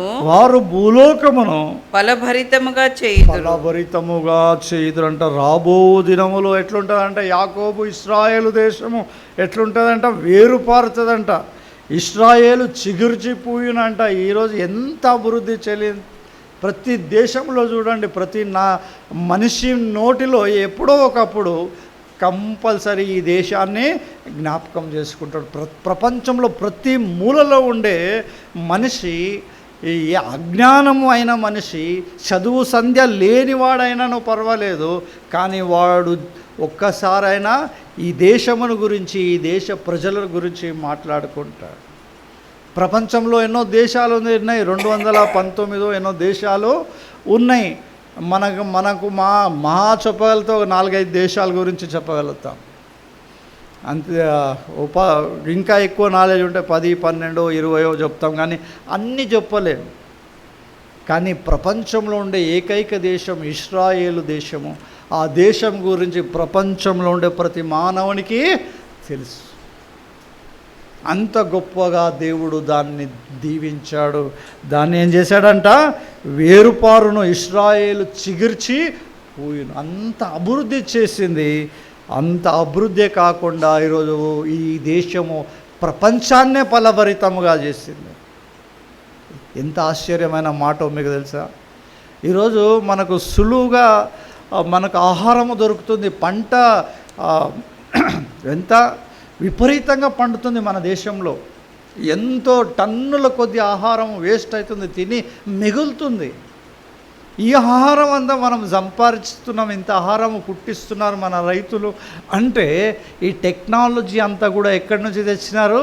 ఫలభరితముగా చేయుదురంట. రాబో దినములు ఎట్లుంటుందంట, యాకోబు ఇశ్రాయేలు దేశము ఎట్లుంటుందంట, వేరుపారుతుందంట. ఇశ్రాయేలు చిగుర్చిపోయునంట. ఈరోజు ఎంత అభివృద్ధి చెందింది. ప్రతి దేశంలో చూడండి, ప్రతి మనిషి నోటిలో ఎప్పుడో ఒకప్పుడు కంపల్సరీ ఈ దేశాన్ని జ్ఞాపకం చేసుకుంటాడు. ప్రపంచంలో ప్రతి మూలలో ఉండే మనిషి, ఈ అజ్ఞానము అయిన మనిషి, చదువు సంధ్య లేనివాడైనాను పర్వాలేదు, కానీ వాడు ఒక్కసారైనా ఈ దేశమును గురించి, ఈ దేశ ప్రజల గురించి మాట్లాడుకుంటాడు. ప్రపంచంలో ఎన్నో దేశాలు ఉన్నాయి, 219 ఎన్నో దేశాలు ఉన్నాయి. మనకు మహా చెప్పగలతో 4-5 దేశాల గురించి చెప్పగలుగుతాం. అంతే. ఇంకా ఎక్కువ నాలెడ్జ్ ఉంటే 10, 12, 20 చెప్తాం, కానీ అన్నీ చెప్పలేము. కానీ ప్రపంచంలో ఉండే ఏకైక దేశం ఇశ్రాయేలు దేశము. ఆ దేశం గురించి ప్రపంచంలో ఉండే ప్రతి మానవునికి తెలుసు. అంత గొప్పగా దేవుడు దాన్ని దీవించాడు. దాన్ని ఏం చేశాడంట, వేరుపారును ఇశ్రాయేలు చిగిర్చి పోయిను. అంత అభివృద్ధి చేసింది. అంత అభివృద్ధి కాకుండా ఈరోజు ఈ దేశము ప్రపంచాన్నే ఫలభరితముగా చేసింది. ఎంత ఆశ్చర్యమైన మాట మీకు తెలుసా? ఈరోజు మనకు సులువుగా మనకు ఆహారము దొరుకుతుంది. పంట ఎంత విపరీతంగా పండుతుంది మన దేశంలో. ఎంతో టన్నుల కొద్ది ఆహారం వేస్ట్ అవుతుంది, తిని మిగులుతుంది. ఈ ఆహారం అంతా మనం సంపాదిస్తున్నాం, ఇంత ఆహారం పుట్టిస్తున్నారు మన రైతులు. అంటే ఈ టెక్నాలజీ అంతా కూడా ఎక్కడి నుంచి తెచ్చినారు?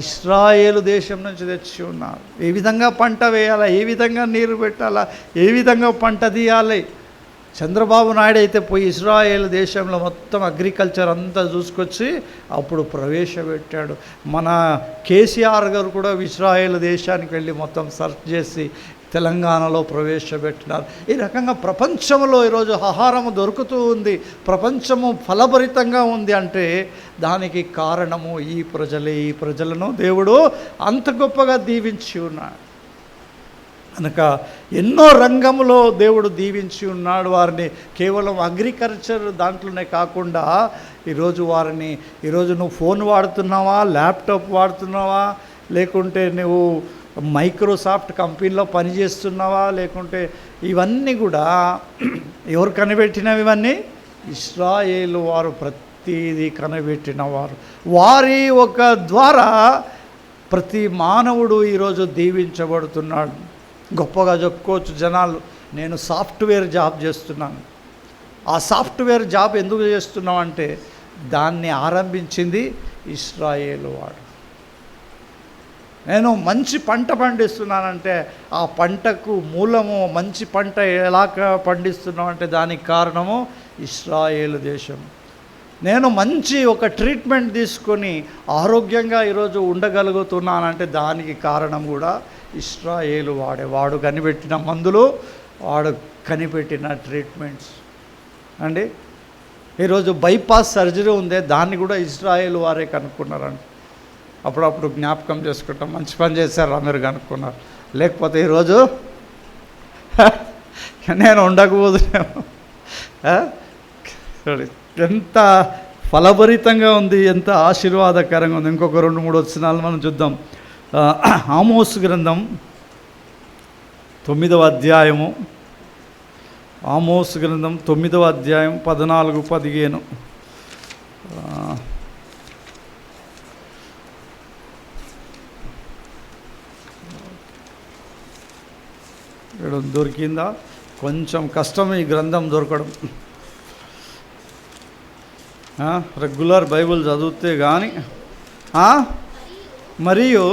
ఇశ్రాయేలు దేశం నుంచి తెచ్చి ఉన్నారు. ఏ విధంగా పంట వేయాలా, ఏ విధంగా నీరు పెట్టాలా, ఏ విధంగా పంట తీయాలి, చంద్రబాబు నాయుడు అయితే పోయి ఇజ్రాయేల్ దేశంలో మొత్తం అగ్రికల్చర్ అంతా చూసుకొచ్చి అప్పుడు ప్రవేశపెట్టాడు. మన కేసీఆర్ గారు కూడా ఇజ్రాయేల్ దేశానికి వెళ్ళి మొత్తం సెర్చ్ చేసి తెలంగాణలో ప్రవేశపెట్టినారు. ఈ రకంగా ప్రపంచంలో ఈరోజు ఆహారము దొరుకుతూ ఉంది, ప్రపంచము ఫలభరితంగా ఉంది అంటే దానికి కారణము ఈ ప్రజలే. ఈ ప్రజలను దేవుడు అంత గొప్పగా దీవించి ఉన్నాడు కనుక ఎన్నో రంగంలో దేవుడు దీవించి ఉన్నాడు వారిని. కేవలం అగ్రికల్చర్ దాంట్లోనే కాకుండా ఈరోజు నువ్వు ఫోన్ వాడుతున్నావా, ల్యాప్టాప్ వాడుతున్నావా, లేకుంటే నువ్వు మైక్రోసాఫ్ట్ కంపెనీలో పనిచేస్తున్నావా, లేకుంటే ఇవన్నీ కూడా ఎవరు కనిపెట్టినవి? ఇవన్నీ ఇశ్రాయేలు వారు ప్రతిదీ కనిపెట్టిన వారు. వారి ఒక ద్వారా ప్రతి మానవుడు ఈరోజు దీవించబడుతున్నాడు. గొప్పగా చెప్పుకోవచ్చు జనాలు, నేను సాఫ్ట్వేర్ జాబ్ చేస్తున్నాను. ఆ సాఫ్ట్వేర్ జాబ్ ఎందుకు చేస్తున్నామంటే దాన్ని ఆరంభించింది ఇశ్రాయేలు వాడు. నేను మంచి పంట పండిస్తున్నానంటే ఆ పంటకు మూలము, మంచి పంట ఎలా పండిస్తున్నామంటే దానికి కారణము ఇశ్రాయేలు దేశం. నేను మంచి ఒక ట్రీట్మెంట్ తీసుకొని ఆరోగ్యంగా ఈరోజు ఉండగలుగుతున్నానంటే దానికి కారణం కూడా ఇశ్రాయేలు వాడే. వాడు కనిపెట్టిన మందులు, వాడు కనిపెట్టిన ట్రీట్మెంట్స్ అండి. ఈరోజు బైపాస్ సర్జరీ ఉందే, దాన్ని కూడా ఇశ్రాయేలు వారే కనుక్కున్నారండి. అప్పుడప్పుడు జ్ఞాపకం చేసుకుంటాం, మంచి పని చేశారా మీరు కనుక్కున్నారు, లేకపోతే ఈరోజు నేను ఉండకపోతున్నాను. ఎంత ఫలభరితంగా ఉంది, ఎంత ఆశీర్వాదకరంగా ఉంది. ఇంకొక 2-3 వచనాలు మనం చూద్దాం. ఆమోస్ గ్రంథం 9వ అధ్యాయము, ఆమోస్ గ్రంథం 9వ అధ్యాయం 14-15. ఇక్కడ దొరికిందా? కొంచెం కష్టం ఈ గ్రంథం దొరకడం. రెగ్యులర్ బైబిల్ చదివితే కానీ. మరియు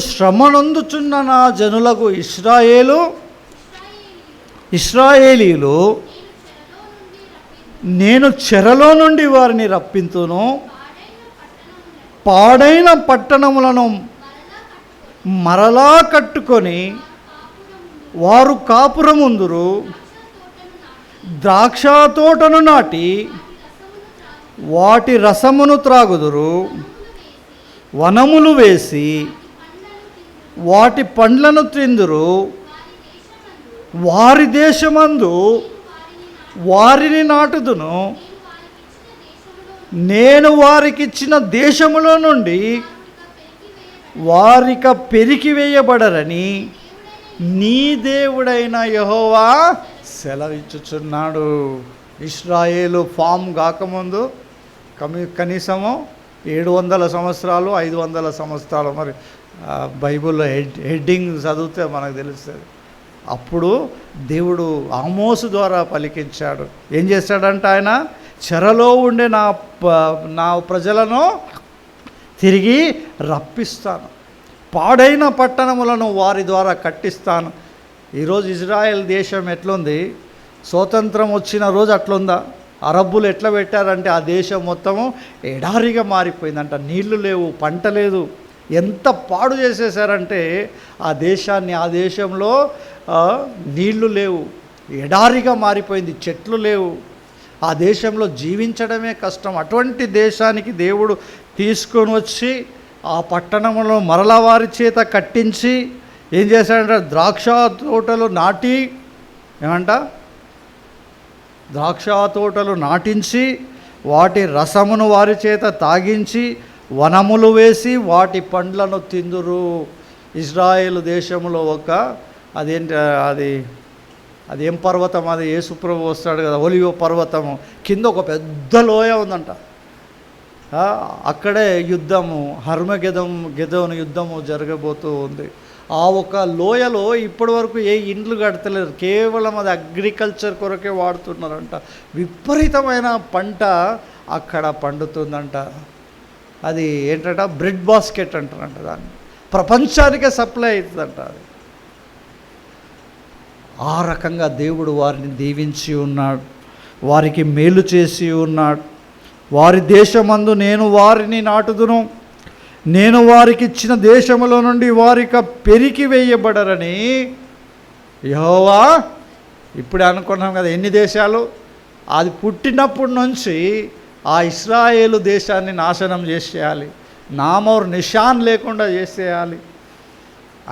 శ్రమనందుచున్న నా జనులకు ఇశ్రాయేలీలు నేను చెరలో నుండి వారిని రప్పింతును, పాడైన పట్టణములను మరలా కట్టుకొని వారు కాపురముందురు, ద్రాక్ష తోటను నాటి వాటి రసమును త్రాగుదురు, వనములు వేసి వాటి పండ్లను తిందురు, వారి దేశమందు వారిని నాటుదును, నేను వారికిచ్చిన దేశములో నుండి వారిక పెరికివేయబడరని నీ దేవుడైన యెహోవా సెలవిచ్చుచున్నాడు. ఇశ్రాయేలు ఫామ్ కాకముందు కనీసము 700 సంవత్సరాలు 500 సంవత్సరాలు, మరి బైబిల్లో హెడ్డింగ్ చదివితే మనకు తెలుస్తుంది. అప్పుడు దేవుడు ఆమోసు ద్వారా పలికించాడు. ఏం చేశాడంటే ఆయన చెరలో ఉండే నా ప్రజలను తిరిగి రప్పిస్తాను, పాడైన పట్టణములను వారి ద్వారా కట్టిస్తాను. ఈరోజు ఇజ్రాయెల్ దేశం ఎట్లుంది? స్వతంత్రం వచ్చిన రోజు అట్లుందా? అరబ్బులు ఎట్లా పెట్టారంటే ఆ దేశం మొత్తము ఎడారిగా మారిపోయిందంట. నీళ్లు లేవు, పంట లేదు. ఎంత పాడు చేసేసారంటే ఆ దేశాన్ని, ఆ దేశంలో నీళ్లు లేవు, ఎడారిగా మారిపోయింది, చెట్లు లేవు. ఆ దేశంలో జీవించడమే కష్టం. అటువంటి దేశానికి దేవుడు తీసుకొని వచ్చి ఆ పట్టణంలో మరలా వారి చేత కట్టించి ఏం చేశాడంటే ద్రాక్ష తోటలు నాటి, ద్రాక్ష తోటలు నాటించి వాటి రసమును వారి చేత తాగించి వనములు వేసి వాటి పండ్లను తిందురు. ఇజ్రాయేల్ దేశంలో అదేం పర్వతం, అది యేసుప్రభు వస్తాడు కదా, ఒలివ పర్వతము కింద ఒక పెద్ద లోయ ఉందంట. అక్కడే యుద్ధము, హర్మగెదోను యుద్ధము జరగబోతూ ఉంది. ఆ ఒక లోయలో ఇప్పటి వరకు ఏ ఇండ్లు కడతలేరు, కేవలం అది అగ్రికల్చర్ కొరకే వాడుతున్నారంట. విపరీతమైన పంట అక్కడ పండుతుందంట. అది ఏంటంట, బ్రెడ్ బాస్కెట్ అంటారంట, దాన్ని ప్రపంచానికే సప్లై అవుతుందంట. అది ఆ రకంగా దేవుడు వారిని దీవించి ఉన్నాడు, వారికి మేలు చేసి ఉన్నాడు. వారి దేశమందు నేను వారిని నాటుదును, నేను వారికి ఇచ్చిన దేశములో నుండి వారిక పెరికి వేయబడరని యెహోవా. ఇప్పుడే అనుకున్నాం కదా ఎన్ని దేశాలు, అది పుట్టినప్పటి నుంచి ఆ ఇశ్రాయేలు దేశాన్ని నాశనం చేసేయాలి, నామోర్ నిషాన్ లేకుండా చేసేయాలి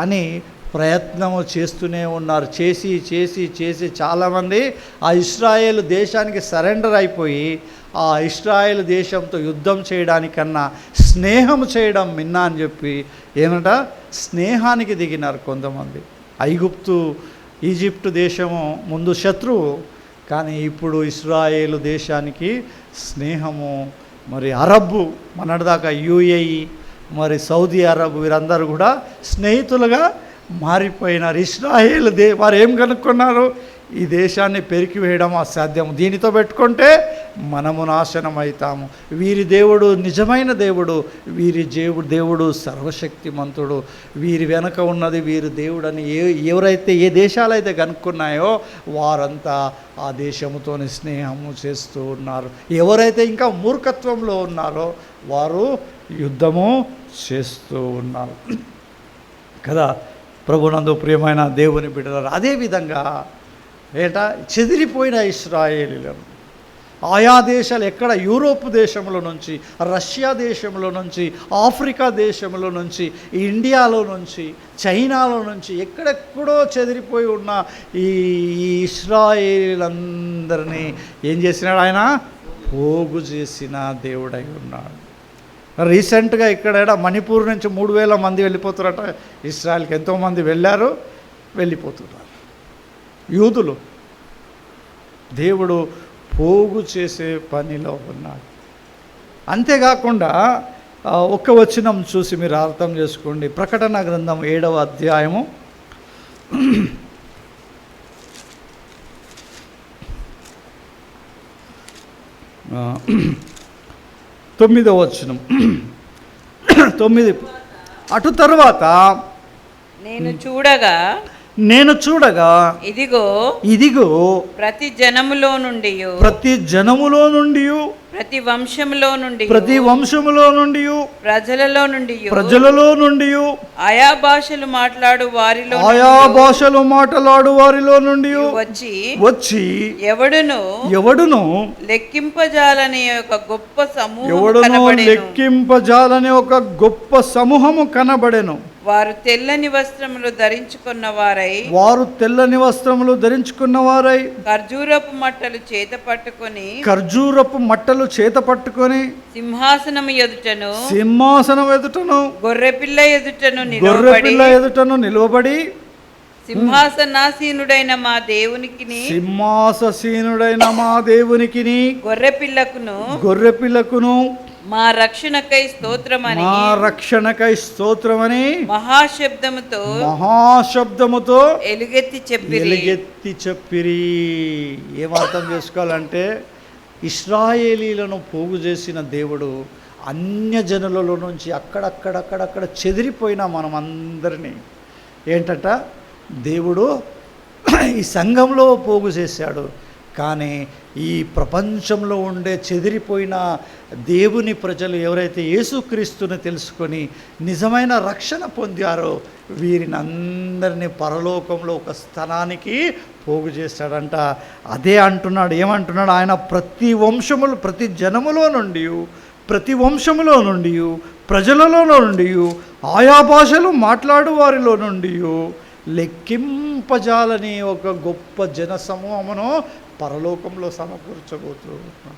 అని ప్రయత్నము చేస్తూనే ఉన్నారు. చేసి చేసి చేసి చాలామంది ఆ ఇశ్రాయేలు దేశానికి సరెండర్ అయిపోయి ఆ ఇశ్రాయేలు దేశంతో యుద్ధం చేయడానికన్నా స్నేహం చేయడం మిన్నా అని చెప్పి ఏమంట స్నేహానికి దిగినారు కొంతమంది. ఈజిప్టు దేశము ముందు శత్రువు, కానీ ఇప్పుడు ఇశ్రాయేలు దేశానికి స్నేహము. మరి అరబ్బు మొన్నటిదాకా యుఏఈ, మరి సౌదీ అరబ్, వీరందరూ కూడా స్నేహితులుగా మారిపోయినారు. ఇశ్రాయేలు వారు ఏం కనుక్కున్నారు, ఈ దేశాన్ని పెరికి వేయడం అసాధ్యం, దీనితో పెట్టుకుంటే మనము నాశనం అవుతాము. వీరి దేవుడు నిజమైన దేవుడు, వీరి దేవుడు సర్వశక్తిమంతుడు, వీరి వెనక ఉన్నది వీరి దేవుడు అని ఎవరైతే ఏ దేశాలైతే కనుక్కున్నాయో వారంతా ఆ దేశముతోని స్నేహము చేస్తూ ఉన్నారు. ఎవరైతే ఇంకా మూర్ఖత్వంలో ఉన్నారో వారు యుద్ధము చేస్తూ ఉన్నారు కదా. ప్రభునందు ప్రియమైన దేవుని బిడ్డలారా, అదేవిధంగా చెదిరిపోయిన ఇశ్రాయేలీలను ఆయా దేశాలు ఎక్కడ, యూరోప్ దేశంలో నుంచి, రష్యా దేశంలో నుంచి, ఆఫ్రికా దేశంలో నుంచి, ఇండియాలో నుంచి, చైనాలో నుంచి, ఎక్కడెక్కడో చెదిరిపోయి ఉన్న ఈ ఇశ్రాయేలీలందరినీ ఏం చేసినాడు ఆయన? పోగు చేసిన దేవుడై ఉన్నాడు. రీసెంట్గా ఇక్కడ మణిపూర్ నుంచి 3,000 మంది వెళ్ళిపోతారట. ఇస్రాయల్కి ఎంతోమంది వెళ్ళారు, వెళ్ళిపోతున్నారు యూదులు. దేవుడు పోగు చేసే పనిలో ఉన్నాడు. అంతేకాకుండా ఒక్క వచనం చూసి మీరు అర్థం చేసుకోండి. ప్రకటన గ్రంథం 7వ అధ్యాయము 9వ వచనం. 9 అటు తరువాత నేను చూడగా ఇదిగో ప్రతి జనములో నుండి ప్రతి వంశములో నుండి ప్రజలలో నుండి ఆయా భాషలు మాట్లాడు వారిలో నుండి వచ్చి ఎవడును లెక్కింపజాలని ఒక గొప్ప సమూహము కనబడెను. వారు తెల్లని వస్త్రములు ధరించుకున్న వారై ఖర్జూరపు మట్టలు చేత పట్టుకొని సింహాసనము ఎదుటను గొర్రెపిల్ల ఎదుటను నిలవబడి సింహాసనాసీనుడైన మా దేవునికి గొర్రెపిల్లకును మా రక్షణకై స్తోత్రమని మహాశబ్దముతో ఎలుగెత్తి చెప్పిరి. ఏమర్థం చేసుకోవాలంటే ఇశ్రాయేలీలను పోగు చేసిన దేవుడు అన్యజనులలో నుంచి అక్కడక్కడ చెదిరిపోయిన మనం అందరినీ ఏంటట దేవుడు ఈ సంఘంలో పోగు చేశాడు. కానీ ఈ ప్రపంచంలో ఉండే చెదిరిపోయిన దేవుని ప్రజలు ఎవరైతే యేసుక్రీస్తుని తెలుసుకొని నిజమైన రక్షణ పొందారో వీరిని అందరినీ పరలోకంలో ఒక స్థానానికి పోగు చేస్తాడంట. అదే అంటున్నాడు. ఏమంటున్నాడు ఆయన? ప్రతి వంశములు, ప్రతి జనములో నుండి, ప్రతి వంశములో నుండి, ప్రజలలో నుండి, ఆయా భాషలు మాట్లాడు వారిలో నుండి లెక్కింపజాలని ఒక గొప్ప జన సమూహమును పరలోకంలో సమకూర్చబోతున్నాడు.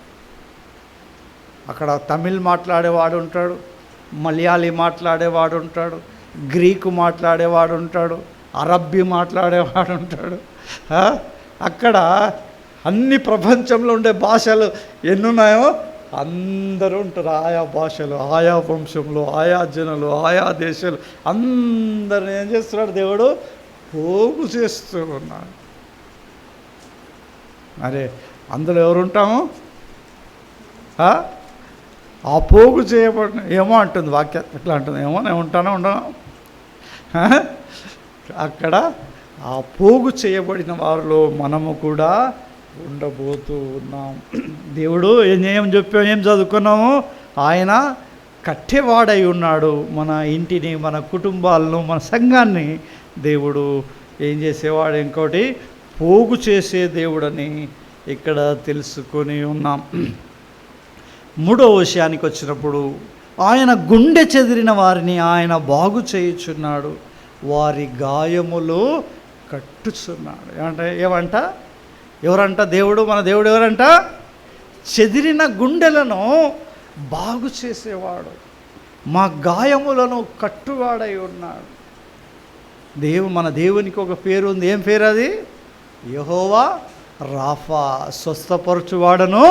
అక్కడ తమిళ్ మాట్లాడేవాడు ఉంటాడు, మలయాళీ మాట్లాడేవాడు ఉంటాడు, గ్రీకు మాట్లాడేవాడు ఉంటాడు, అరబ్బీ మాట్లాడేవాడు ఉంటాడు. అక్కడ అన్ని ప్రపంచంలో ఉండే భాషలు ఎన్నున్నాయో అందరూ ఉంటారు. ఆయా భాషలు, ఆయా వంశంలో, ఆయా జనులు, ఆయా దేశాలు అందరిని ఏం చేస్తున్నాడు దేవుడు? పోగు చేస్తూ ఉన్నాడు. అరే అందులో ఎవరుంటాము? ఆ పోగు చేయబడిన ఏమో అంటుంది వాక్యం. ఎట్లా అంటుంది? ఏమో నేను ఉంటానో ఉండను. అక్కడ ఆ పోగు చేయబడిన వారిలో మనము కూడా ఉండబోతూ ఉన్నాం. దేవుడు ఏం చెప్పాం, ఏం చదువుకున్నాము, ఆయన కట్టేవాడై ఉన్నాడు. మన ఇంటిని, మన కుటుంబాలను, మన సంఘాన్ని దేవుడు ఏం చేసేవాడు, ఇంకోటి పోగు చేసే దేవుడని ఇక్కడ తెలుసుకొని ఉన్నాం. మూడో విషయానికి వచ్చినప్పుడు, ఆయన గుండె చెదిరిన వారిని ఆయన బాగు చేయుచున్నాడు, వారి గాయములు కట్టుచున్నాడు. ఏమంట ఎవరంట దేవుడు, మన దేవుడు ఎవరంట, చెదిరిన గుండెలను బాగు చేసేవాడు, మా గాయములను కట్టువాడై ఉన్నాడు. మన దేవునికి ఒక పేరు ఉంది. ఏం పేరు అది? యెహోవా రాఫా, స్వస్థపరచువాడను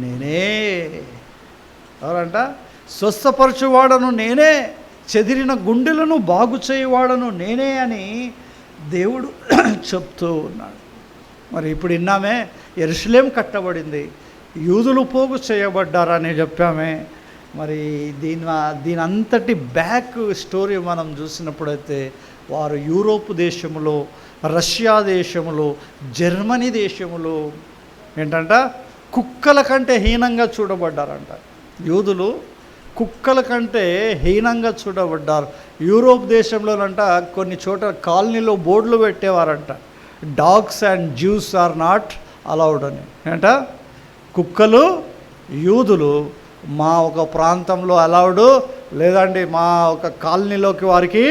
నేనే. ఎవరంట? స్వస్థపరచువాడను నేనే, చెదిరిన గుండెలను బాగు చేయువాడను నేనే అని దేవుడు చెప్తూ ఉన్నాడు. మరి ఇప్పుడు విన్నామే, యెరూషలేం కట్టబడింది, యూదులు పోగు చేయబడ్డారని చెప్పామే. మరి దీని అంతటి బ్యాక్ స్టోరీ మనం చూసినప్పుడైతే వారు యూరోప్ దేశములో, రష్యా దేశములో, జర్మనీ దేశములో ఏంటంట కుక్కల కంటే హీనంగా చూడబడ్డారంట. యూదులు కుక్కల కంటే హీనంగా చూడబడ్డారు. యూరోప్ దేశంలోనంట కొన్ని చోట కాలనీలో బోర్డులు పెట్టేవారంట, dogs and Jews are not allowed అని. ఏంట, కుక్కలు యూదులు మా ఒక ప్రాంతంలో అలౌడు లేదండి, మా ఒక కాలనీలోకి వారికి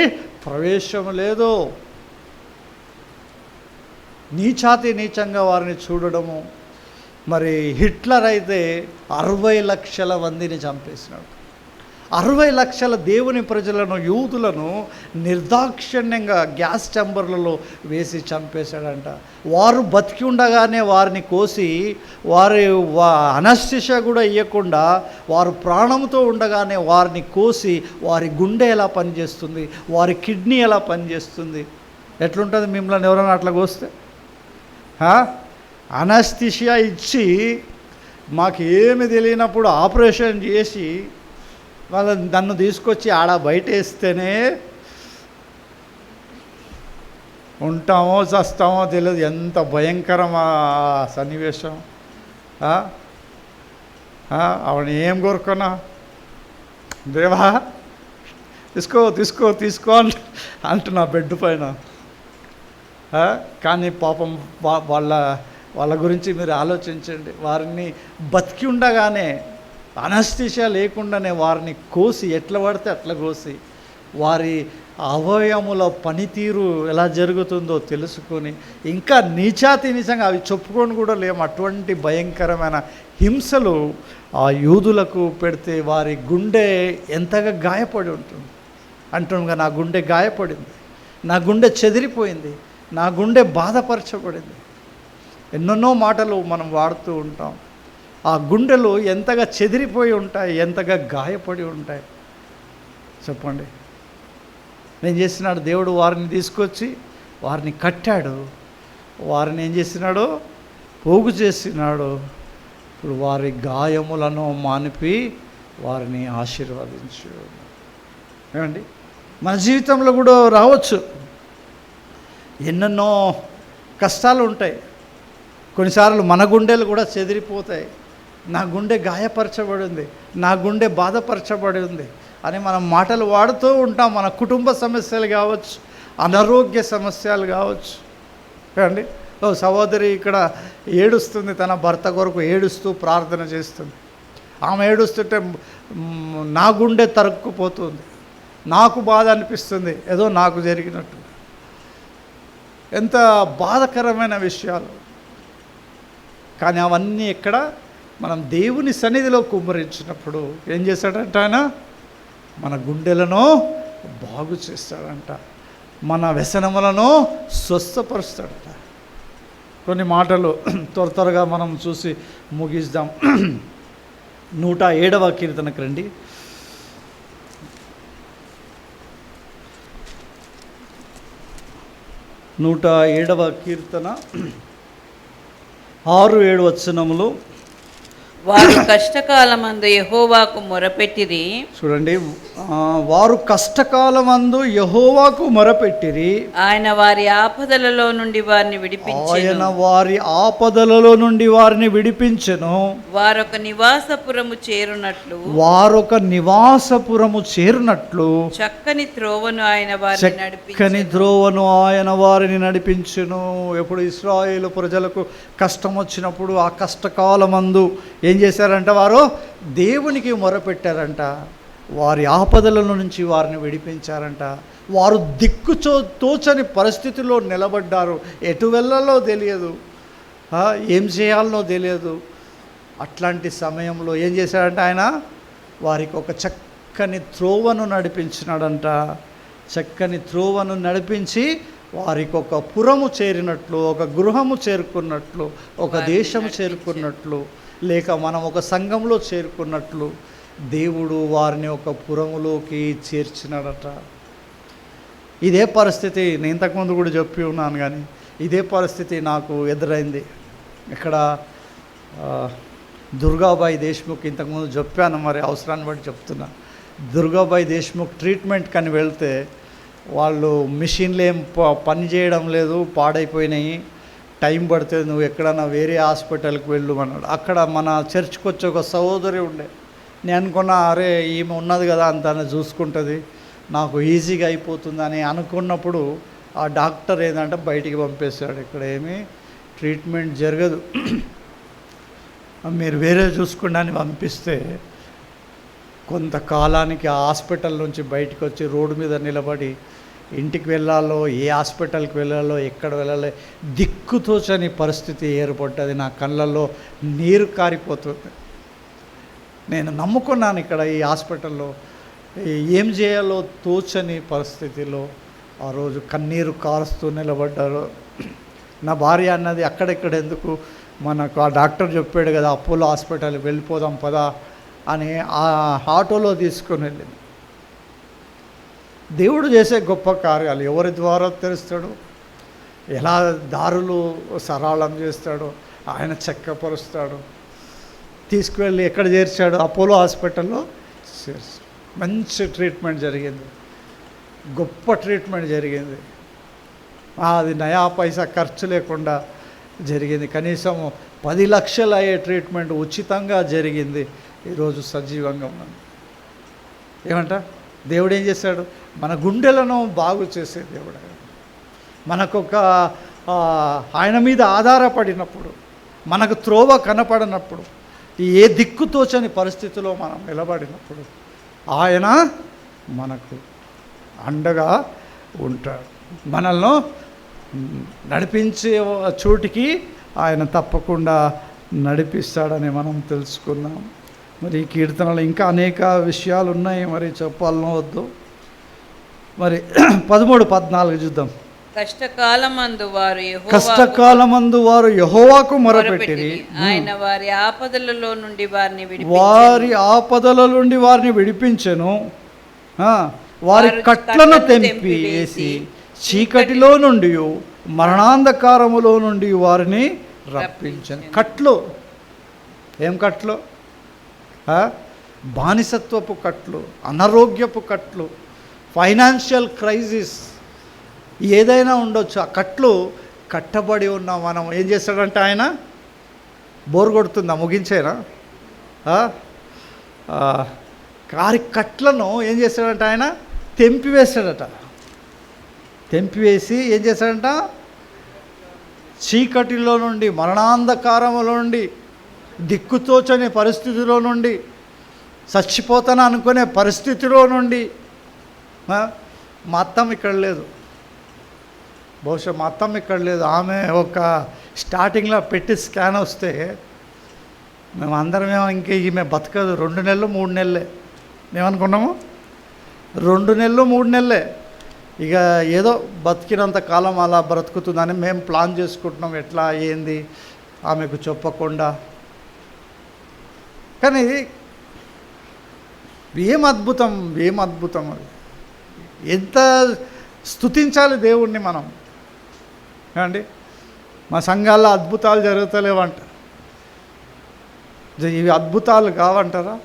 ప్రవేశం లేదు. నీచంగా వారిని చూడడము. మరి హిట్లర్ అయితే 60 లక్షల మందిని చంపేసినాడు. 60 లక్షల దేవుని ప్రజలను, యూదులను నిర్దాక్షిణ్యంగా గ్యాస్ ఛాంబర్లలో వేసి చంపేశాడంట. వారు బతికి ఉండగానే వారిని కోసి, వారి అనస్థిషియా కూడా ఇవ్వకుండా వారు ప్రాణంతో ఉండగానే వారిని కోసి, వారి గుండె ఎలా పనిచేస్తుంది, వారి కిడ్నీ ఎలా పనిచేస్తుంది, ఎట్లుంటుంది మిమ్మల్ని ఎవరైనా అట్లా కోస్తే? అనస్థిషియా ఇచ్చి మాకు ఏమి తెలియనప్పుడు ఆపరేషన్ చేసి నన్ను తీసుకొచ్చి ఆడ బయట వేస్తేనే ఉంటామో చస్తామో తెలియదు. ఎంత భయంకరమా సన్నివేశం. ఆవిడ ఏం కోరుకున్నా, దేవా తీసుకో తీసుకో తీసుకో అంటున్నా బెడ్ పైన. కానీ పాపం వాళ్ళ గురించి మీరు ఆలోచించండి. వారిని బతికి ఉండగానే, అనస్థిషియా లేకుండానే వారిని కోసి, ఎట్లా పడితే అట్లా కోసి, వారి అవయముల పనితీరు ఎలా జరుగుతుందో తెలుసుకొని, ఇంకా నీచంగా అవి చెప్పుకొని కూడా లేము, అటువంటి భయంకరమైన హింసలు ఆ యూదులకు పెడితే వారి గుండె ఎంతగా గాయపడి ఉంటుంది. అంటుండగా నా గుండె గాయపడింది, నా గుండె చెదిరిపోయింది, నా గుండె బాధపరచబడింది. ఎన్నెన్నో మాటలు మనం వాడుతూ ఉంటాం. ఆ గుండెలు ఎంతగా చెదిరిపోయి ఉంటాయి, ఎంతగా గాయపడి ఉంటాయి చెప్పండి. నేను చేసినాడు దేవుడు, వారిని తీసుకొచ్చి వారిని కట్టాడు, వారిని ఏం చేసినాడు, పోగు చేసినాడు. ఇప్పుడు వారి గాయములను మానిపి వారిని ఆశీర్వదించు. ఏమండి, మన జీవితంలో కూడా రావచ్చు, ఎన్నెన్నో కష్టాలు ఉంటాయి. కొన్నిసార్లు మన గుండెలు కూడా చెదిరిపోతాయి. నా గుండె గాయపరచబడింది, నా గుండె బాధపరచబడి ఉంది అని మనం మాటలు వాడుతూ ఉంటాం. మన కుటుంబ సమస్యలు కావచ్చు, అనారోగ్య సమస్యలు కావచ్చు. అండి, సహోదరి ఇక్కడ ఏడుస్తుంది, తన భర్త కొరకు ఏడుస్తూ ప్రార్థన చేస్తుంది. ఆమె ఏడుస్తుంటే నా గుండె తరుక్కుపోతుంది, నాకు బాధ అనిపిస్తుంది, ఏదో నాకు జరిగినట్టు. ఎంత బాధకరమైన విషయాలు. కానీ అవన్నీ ఎక్కడ మనం దేవుని సన్నిధిలో కుమ్మరించినప్పుడు ఏం చేస్తాడంట ఆయన, మన గుండెలను బాగు చేస్తాడంట, మన వ్యసనములను స్వస్థపరుస్తాడట. కొన్ని మాటలు త్వరగా మనం చూసి ముగిద్దాం. 107వ కీర్తనకు రండి. 107వ కీర్తన 6-7 వచనములు. వారు కష్టకాలమందు యెహోవాకు మొరపెట్టిరి. చూడండి, వారు కష్టకాలమందు యెహోవాకు మొరపెట్టిరి, ఆయన వారి ఆపదలలో నుండి వారిని ఆయన విడిపించెను. వారి ఆపదలలో నుండి వారిని విడిపించెను. వారొక నివాసపురము చేరునట్లు వారొక నివాసపురము చేరునట్లు చక్కని త్రోవను ఆయన వారిని చక్కని నడిపించెను. ద్రోవను ఆయన వారిని నడిపించును. ఎప్పుడు ఇశ్రాయేలు ప్రజలకు కష్టం వచ్చినప్పుడు ఆ కష్టకాలమందు ఏం చేశారంట? వారు దేవునికి మొరపెట్టారంట, వారి ఆపదల నుంచి వారిని విడిపించారంట. వారు తోచని పరిస్థితిలో నిలబడ్డారు, ఎటు వెళ్ళాలో తెలియదు, ఏం చేయాలనో తెలియదు. అట్లాంటి సమయంలో ఏం చేశాడంట? ఆయన వారికి ఒక చక్కని త్రోవను నడిపించినాడంట. చక్కని త్రోవను నడిపించి వారికి ఒక పురము చేరినట్లు, ఒక గృహము చేరుకున్నట్లు, ఒక దేశము చేరుకున్నట్లు, లేక మనం ఒక సంఘంలో చేరుకున్నట్లు దేవుడు వారిని ఒక పురములోకి చేర్చినాడట. ఇదే పరిస్థితి నేను ఇంతకుముందు కూడా చెప్పి ఉన్నాను, కానీ ఇదే పరిస్థితి నాకు ఎదురైంది. ఇక్కడ దుర్గాబాయి దేశ్ముఖ్ ఇంతకుముందు చెప్పాను, మరి అవసరాన్ని బట్టి చెప్తున్నా. దుర్గాబాయి దేశ్ముఖ్ ట్రీట్మెంట్ కానీ వెళ్తే వాళ్ళు మిషన్లు ఏం పని చేయడం లేదు, పాడైపోయినాయి, టైం పడుతుంది, నువ్వు ఎక్కడన్నా వేరే హాస్పిటల్కి వెళ్ళు అన్నాడు. అక్కడ మన చర్చ్కి వచ్చి ఒక సహోదరి ఉండే, నేను అనుకున్నా అరే ఈమె ఉన్నది కదా అంత చూసుకుంటుంది, నాకు ఈజీగా అయిపోతుంది అని అనుకున్నప్పుడు ఆ డాక్టర్ ఏంటంటే బయటికి పంపేశాడు. ఇక్కడ ఏమీ ట్రీట్మెంట్ జరగదు, మీరు వేరే చూసుకోండి అని పంపిస్తే కొంతకాలానికి ఆ హాస్పిటల్ నుంచి బయటకు వచ్చి రోడ్డు మీద నిలబడి ఇంటికి వెళ్ళాలో, ఏ హాస్పిటల్కి వెళ్ళాలో, ఎక్కడ వెళ్ళాలో దిక్కుతోచని పరిస్థితి ఏర్పడ్డది. నా కళ్ళల్లో నీరు కారిపోతుంది. నేను నమ్ముకున్నాను ఇక్కడ ఈ హాస్పిటల్లో, ఏం చేయాలో తోచని పరిస్థితిలో ఆ రోజు కన్నీరు కారుస్తూ నిలబడ్డారు. నా భార్య అన్నది అక్కడెక్కడ ఎందుకు, మనకు ఆ డాక్టర్ చెప్పాడు కదా అపోలో హాస్పిటల్కి వెళ్ళిపోదాం పదా అని ఆ ఆటోలో తీసుకొని వెళ్ళింది. దేవుడు చేసే గొప్ప కార్యాలు ఎవరి ద్వారా తెలుస్తాడు, ఎలా దారులు సరళం చేస్తాడో ఆయన చక్కపరుస్తాడు. తీసుకువెళ్ళి ఎక్కడ చేర్చాడు? అపోలో హాస్పిటల్లో చేర్చాడు. మంచి ట్రీట్మెంట్ జరిగింది, గొప్ప ట్రీట్మెంట్ జరిగింది. అది నయా పైసా ఖర్చు లేకుండా జరిగింది. కనీసం 10 లక్షలు అయ్యే ట్రీట్మెంట్ ఉచితంగా జరిగింది. ఈరోజు సజీవంగా ఉన్నాను. ఏమంట? దేవుడు ఏం చేశాడు? మన గుండెలను బాగు చేసే దేవుడు. మనకొక ఆయన మీద ఆధారపడినప్పుడు, మనకు త్రోవ కనపడినప్పుడు, ఏ దిక్కుతోచని పరిస్థితిలో మనం నిలబడినప్పుడు ఆయన మనకు అండగా ఉంటాడు. మనల్ని నడిపించే చోటికి ఆయన తప్పకుండా నడిపిస్తాడని మనం తెలుసుకున్నాం. మరి ఈ కీర్తనలు ఇంకా అనేక విషయాలు ఉన్నాయి, మరి చెప్పాలనో వద్దు. మరి 13, 14 చూద్దాం. కష్టకాలమందు వారు యెహోవాకు మొరపెట్టిరి, ఆయన వారి ఆపదలలో నుండి వారిని విడిపించెను. వారి కట్లను తెంపి వేసి చీకటిలో నుండి మరణాంధకారములో నుండి వారిని రప్పించెను. కట్లు ఏం కట్లు? బానిసత్వపు కట్లు, అనారోగ్యపు కట్లు, ఫైనాన్షియల్ క్రైసిస్, ఏదైనా ఉండొచ్చు. ఆ కట్లు కట్టబడి ఉన్న మనం ఏం చేస్తాడంటే ఆయన బోర్ కొడుతుందా? ముగించేనా? కారి కట్లను ఏం చేస్తాడంట? ఆయన తెంపివేస్తాడట. తెంపివేసి ఏం చేస్తాడంట? చీకటిలో నుండి, మరణాంధకారములో నుండి, దిక్కుతోచని పరిస్థితిలో నుండి, చచ్చిపోతాను అనుకునే పరిస్థితిలో నుండి. మా అత్తమ్మ ఇక్కడ లేదు, బహుశా మా అత్తమ్మ ఇక్కడ లేదు. ఆమె ఒక స్టార్టింగ్లో పెట్టి స్కాన్ వస్తే మేము అందరమేమో ఇంక ఈమె బతకదు, 2 నెలలు 3 నెలలే మేమనుకున్నాము. 2 నెలలు 3 నెలలే, ఇక ఏదో బతికినంత కాలం అలా బ్రతుకుతుందని మేము ప్లాన్ చేసుకుంటున్నాం, ఎట్లా ఏంది ఆమెకు చెప్పకుండా. కానీ ఏం అద్భుతం, ఏం అద్భుతం అది! ఎంత స్తుతించాలి దేవుణ్ణి మనం. ఏమండి, మా సంఘాల్లో అద్భుతాలు జరుగుతలేవంట. ఇవి అద్భుతాలు కావంటారా?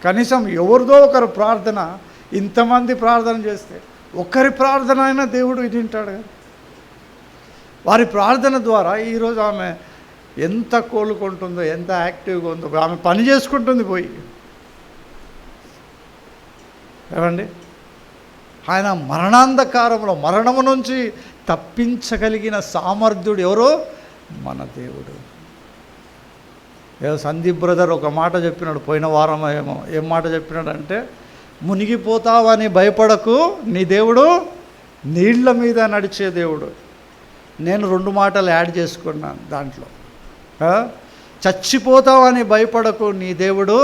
కనీసం ఎవరిదో ఒకరు ప్రార్థన, ఇంతమంది ప్రార్థన చేస్తే ఒక్కరి ప్రార్థన అయినా దేవుడు వింటాడు కదా. వారి ప్రార్థన ద్వారా ఈరోజు ఆమె ఎంత కోలుకుంటుందో, ఎంత యాక్టివ్గా ఉందో, ఆమె పని చేసుకుంటుంది పోయి. ఏమండి, ఆయన మరణాంధకారంలో మరణము నుంచి తప్పించగలిగిన సామర్థ్యుడు ఎవరో? మన దేవుడు. ఏదో సందీప్ బ్రదర్ ఒక మాట చెప్పినాడు పోయిన వారం ఏమో. ఏం మాట చెప్పినాడంటే, మునిగిపోతావని భయపడకు, నీ దేవుడు నీళ్ల మీద నడిచే దేవుడు. నేను 2 మాటలు యాడ్ చేసుకున్నాను దాంట్లో. చచ్చిపోతావని భయపడకు, నీ దేవుడు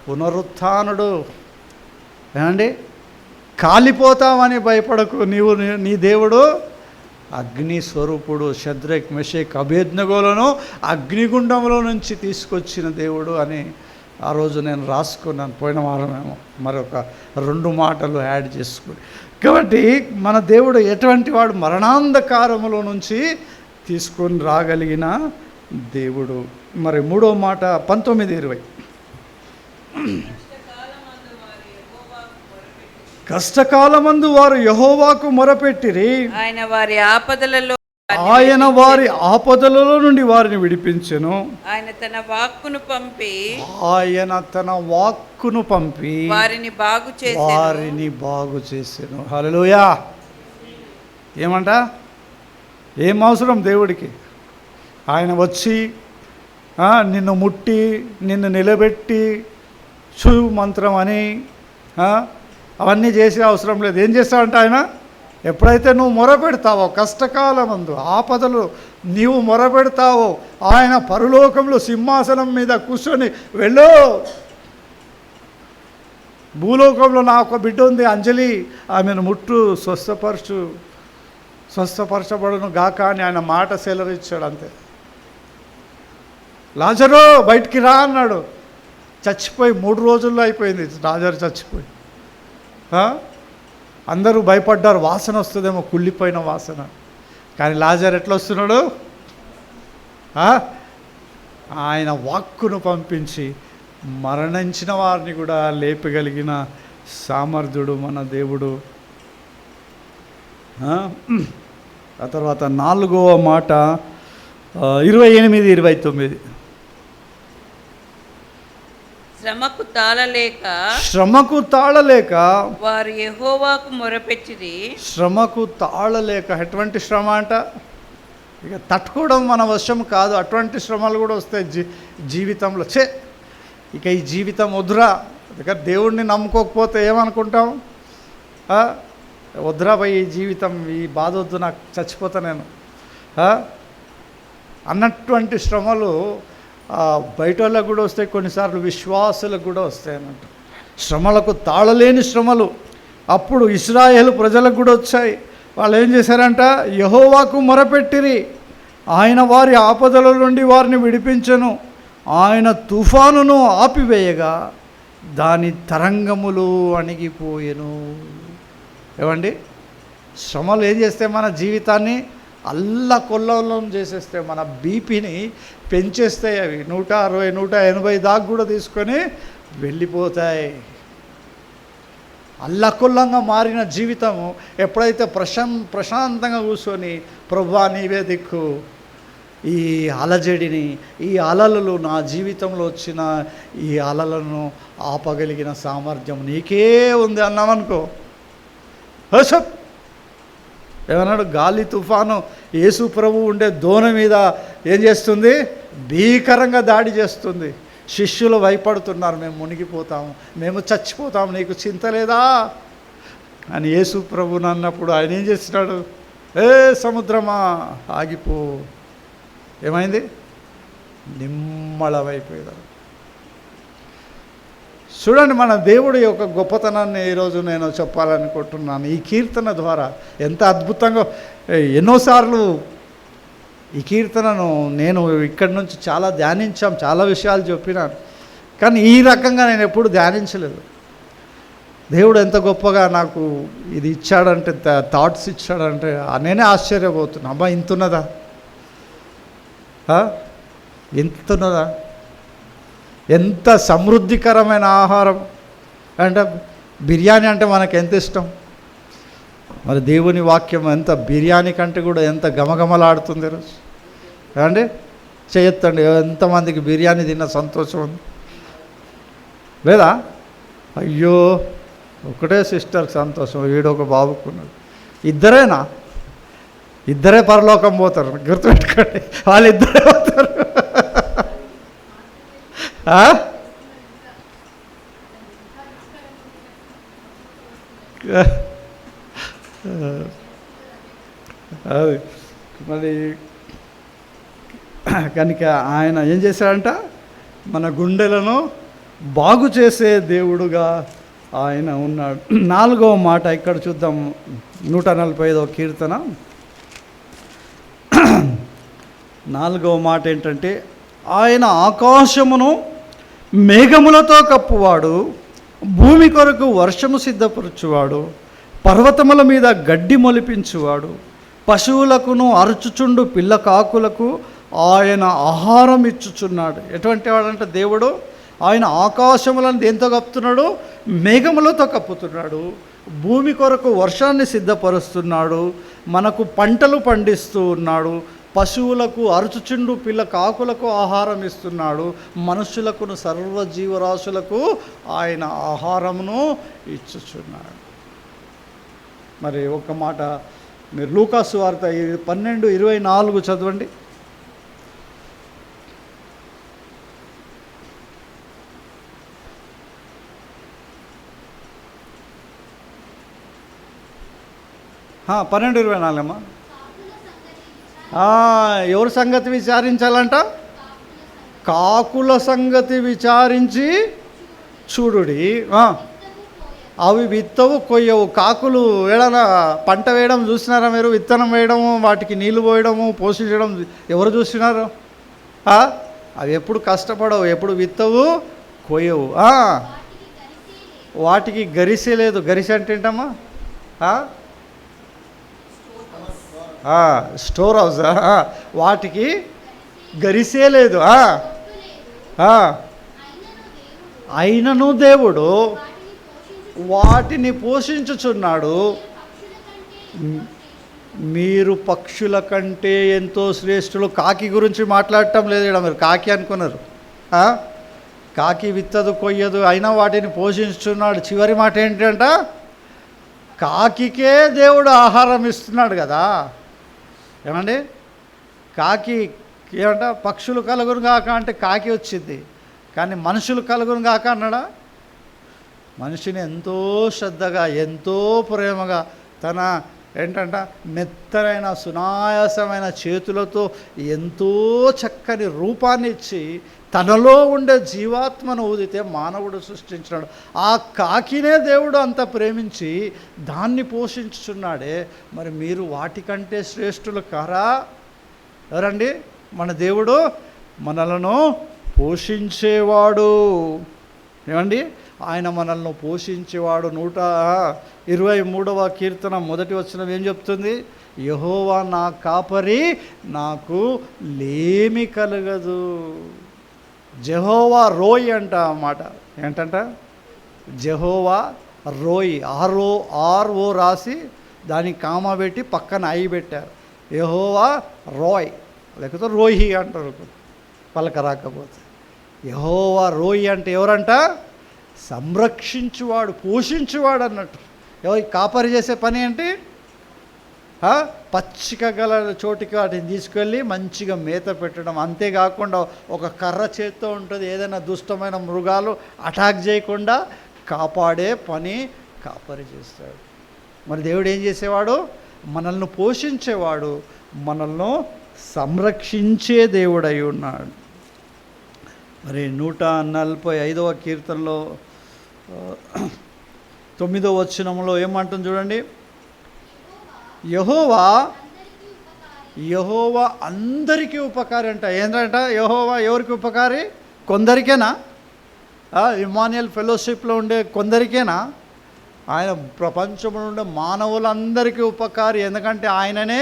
పునరుత్థానుడు. ఏమండి, కాలిపోతావని భయపడకు, నీ దేవుడు అగ్ని స్వరూపుడు. షద్రక్ మెషక్ అబేద్నెగోలను అగ్నిగుండంలో నుంచి తీసుకొచ్చిన దేవుడు అని ఆ రోజు నేను రాసుకున్నాను. పోయిన వారమేమో మరొక 2 మాటలు యాడ్ చేసుకుని. కాబట్టి మన దేవుడు ఎటువంటి వాడు? మరణాంధకారములో నుంచి తీసుకొని రాగలిగిన దేవుడు. మరి 3వ మాట 19:20. కష్టకాలమందు వారు యెహోవాకు మొరపెట్టిరి, ఆయన వారి ఆపదలలో నుండి వారిని విడిపించెను. ఆయన తన వాక్కును పంపి వారిని బాగు చేసెను. హల్లెలూయా. ఏమంట? ఏం అవసరం దేవుడికి? ఆయన వచ్చి నిన్ను ముట్టి నిన్ను నిలబెట్టి శు మంత్రం అని అవన్నీ చేసే అవసరం లేదు. ఏం చేస్తావంటే ఆయన ఎప్పుడైతే నువ్వు మొరపెడతావో, కష్టకాలమందు ఆపదలు నీవు మొరపెడతావో, ఆయన పరలోకంలో సింహాసనం మీద కూర్చొని వెళ్ళు, భూలోకంలో నా ఒక బిడ్డ ఉంది అంజలి, ఆమెను ముట్టు, స్వస్థపరచబడును గాక అని ఆయన మాట సెలవిచ్చాడు. అంతే. లాజరు బయటికి రా అన్నాడు. చచ్చిపోయి 3 రోజుల్లో అయిపోయింది లాజరు చచ్చిపోయి. అందరూ భయపడ్డారు, వాసన వస్తుందేమో, కుళ్ళిపోయిన వాసన. కానీ లాజరు ఎట్లా వస్తున్నాడు? ఆయన వాక్కును పంపించి మరణించిన వారిని కూడా లేపగలిగిన సామర్థ్యుడు మన దేవుడు. ఆ తర్వాత 4వ మాట 28-29. శ్రమకు తాళలేక వారు యెహోవాకు మొరపెట్టిరి. శ్రమకు తాళలేక. ఎటువంటి శ్రమ అంట? ఇక తట్టుకోవడం మన వశం కాదు. అటువంటి శ్రమలు కూడా వస్తాయి జీవితంలో. ఇక ఈ జీవితం వద్దురా, దేవుడిని నమ్ముకోకపోతే ఏమనుకుంటాం? వద్దురా పోయి ఈ జీవితం, ఈ బాధ వద్దు, నాకు చచ్చిపోతా నేను అన్నటువంటి శ్రమలు బయట వాళ్ళకు కూడా వస్తాయి, కొన్నిసార్లు విశ్వాసులకు కూడా వస్తాయి అన్నట్టు. శ్రమలకు తాళలేని శ్రమలు అప్పుడు ఇశ్రాయేలు ప్రజలకు కూడా వచ్చాయి. వాళ్ళు ఏం చేశారంట? యెహోవాకు మొరపెట్టిరి, ఆయన వారి ఆపదల నుండి వారిని విడిపించెను. ఆయన తుఫానును ఆపివేయగా దాని తరంగములు అణిగిపోయెను. ఏమండి, శ్రమలు ఏం చేస్తే మన జీవితాన్ని అల్లకొల్లోలం చేసేస్తే, మన బీపీని పెంచేస్తాయి. అవి 160, 180 దాకా కూడా తీసుకొని వెళ్ళిపోతాయి. అల్లకొల్లంగా మారిన జీవితము ఎప్పుడైతే ప్రశాంతంగా కూర్చొని ప్రభువా నీవే దిక్కు, ఈ అలజడిని, ఈ అలలు నా జీవితంలో వచ్చిన ఈ అలలను ఆపగలిగిన సామర్థ్యం నీకే ఉంది అన్నామనుకో, హసప్ ఏమన్నాడు? గాలి తుఫాను యేసు ప్రభు ఉండే దోణ మీద ఏం చేస్తుంది? భీకరంగా దాడి చేస్తుంది. శిష్యులు భయపడుతున్నారు, మేము మునిగిపోతాము, మేము చచ్చిపోతాము, నీకు చింత లేదా అని యేసు ప్రభుని అన్నప్పుడు ఆయన ఏం చేస్తున్నాడు? ఏ సముద్రమా ఆగిపో. ఏమైంది? నిమ్మళమైపోయారు. చూడండి, మన దేవుడి యొక్క గొప్పతనాన్ని ఈరోజు నేను చెప్పాలనుకుంటున్నాను ఈ కీర్తన ద్వారా. ఎంత అద్భుతంగా, ఎన్నోసార్లు ఈ కీర్తనను నేను ఇక్కడి నుంచి చాలా ధ్యానించాం, చాలా విషయాలు చెప్పినాను, కానీ ఈ రకంగా నేను ఎప్పుడు ధ్యానించలేదు. దేవుడు ఎంత గొప్పగా నాకు ఇది ఇచ్చాడంటే, థాట్స్ ఇచ్చాడంటే నేనే ఆశ్చర్యపోతున్నా. అమ్మా ఇంతున్నదా, ఇంతున్నదా? ఎంత సమృద్ధికరమైన ఆహారం అంటే బిర్యానీ అంటే మనకు ఎంత ఇష్టం. మరి దేవుని వాక్యం ఎంత బిర్యానీ కంటే కూడా ఎంత గమగమలాడుతుంది ఈరోజు అండి. చేయొద్దండి, ఎంతమందికి బిర్యానీ తిన్న సంతోషం ఉంది లేదా? అయ్యో ఒకటే సిస్టర్కి సంతోషం, వీడొక బాబుకున్నాడు. ఇద్దరేనా? ఇద్దరే పరలోకం పోతారు, గుర్తుపెట్టుకోండి. వాళ్ళిద్దరే పోతారు. అది మరి కనుక ఆయన ఏం చేశాడంట, మన గుండెలను బాగు చేసే దేవుడుగా ఆయన ఉన్నాడు. 4వ మాట ఇక్కడ చూద్దాం, 145వ కీర్తన 4వ మాట ఏంటంటే, ఆయన ఆకాశమును మేఘములతో కప్పువాడు, భూమి కొరకు వర్షము సిద్ధపరచువాడు, పర్వతముల మీద గడ్డి మొలిపించువాడు, పశువులకును అరుచుచుండు పిల్ల కాకులకు ఆయన ఆహారం ఇచ్చుచున్నాడు. ఎటువంటి వాడంటే దేవుడు, ఆయన ఆకాశములను దేంతో కప్పుతున్నాడు? మేఘములతో కప్పుతున్నాడు. భూమి కొరకు వర్షాన్ని సిద్ధపరుస్తున్నాడు, మనకు పంటలు పండిస్తూ ఉన్నాడు, పశువులకు అరుచుచుండు పిల్ల కాకులకు ఆహారం ఇస్తున్నాడు, మనుషులకును సర్వజీవరాశులకు ఆయన ఆహారమును ఇచ్చుచున్నాడు. మరి ఒక మాట మీరు లూకాసు వార్త 12:24 చదవండి. 12:24 అమ్మా. ఎవరి సంగతి విచారించాలంట? కాకుల సంగతి విచారించి చూడుడి. అవి విత్తవు కొయ్యవు. కాకులు ఏడన్నా పంట వేయడం చూసినారా మీరు? విత్తనం వేయడము, వాటికి నీళ్లు పోయడము, పోషించడం ఎవరు చూసినారు? అవి ఎప్పుడు కష్టపడవు, ఎప్పుడు విత్తవు కొయ్యవు. వాటికి గరిసె లేదు. గరిసె అంటే ఏంటమ్మా? Store house. వాటికి గరిసే లేదు. అయినను దేవుడు వాటిని పోషించుచున్నాడు. మీరు పక్షుల కంటే ఎంతో శ్రేష్ఠులు. కాకి గురించి మాట్లాడటం లేదు ఇక్కడ. మీరు కాకి అనుకున్నారు. కాకి విత్తదు కొయ్యదు, అయినా వాటిని పోషించుచున్నాడు. చివరి మాట ఏంటంట, కాకికే దేవుడు ఆహారం ఇస్తున్నాడు కదా. ఏమండి, కాకి ఏమంట, పక్షులు కలుగును గాక అంటే కాకి వచ్చింది, కానీ మనుషులు కలుగును గాక అన్నాడా? మనిషిని ఎంతో శ్రద్ధగా, ఎంతో ప్రేమగా, తన ఏంటంట మెత్తనైన సునాయాసమైన చేతులతో ఎంతో చక్కని రూపాన్ని ఇచ్చి తనలో ఉండే జీవాత్మను ఊదితే మానవుడు సృష్టించినాడు. ఆ కాకినే దేవుడు అంత ప్రేమించి దాన్ని పోషించుచున్నాడే. మరి మీరు వాటికంటే శ్రేష్ఠులు కారా? ఎవరండి? మన దేవుడు మనలను పోషించేవాడు. ఏమండి, ఆయన మనల్ని పోషించేవాడు. 123వ కీర్తన 1వ వచనం ఏం చెప్తుంది? యెహోవా నా కాపరి, నాకు లేమి కలగదు. జెహోవా రోయ్ అంట అన్నమాట. ఏంటంట? జెహోవా రోయ్. ఆర్ఓ రాసి దానికి కామా పెట్టి పక్కన ఐ పెట్టారు. యెహోవా రోయ్, లేకపోతే రోహి అంటారు పలక రాకపోతే. యెహోవా రోయ్ అంటే ఎవరంట? సంరక్షించువాడు, పోషించువాడు అన్నట్టు. ఎవరి కాపరి చేసే పని ఏంటి? పచ్చిక గల చోటికి వాటిని తీసుకెళ్ళి మంచిగా మేత పెట్టడం. అంతేకాకుండా ఒక కర్ర చేత్తో ఉంటుంది, ఏదైనా దుష్టమైన మృగాలు అటాక్ చేయకుండా కాపాడే పని కాపరి చేస్తాడు. మరి దేవుడు ఏం చేసేవాడు? మనల్ని పోషించేవాడు, మనల్ని సంరక్షించే దేవుడై ఉన్నాడు. మరి 145వ కీర్తనలో 9వ వచనంలో ఏమంటుంది చూడండి. యెహోవా అందరికీ ఉపకారి అంట. ఏంటంట? యెహోవా ఎవరికి ఉపకారి? కొందరికేనా? ఇమాన్యుయల్ ఫెలోషిప్లో ఉండే కొందరికేనా? ఆయన ప్రపంచంలో ఉండే మానవులందరికీ ఉపకారి. ఎందుకంటే ఆయననే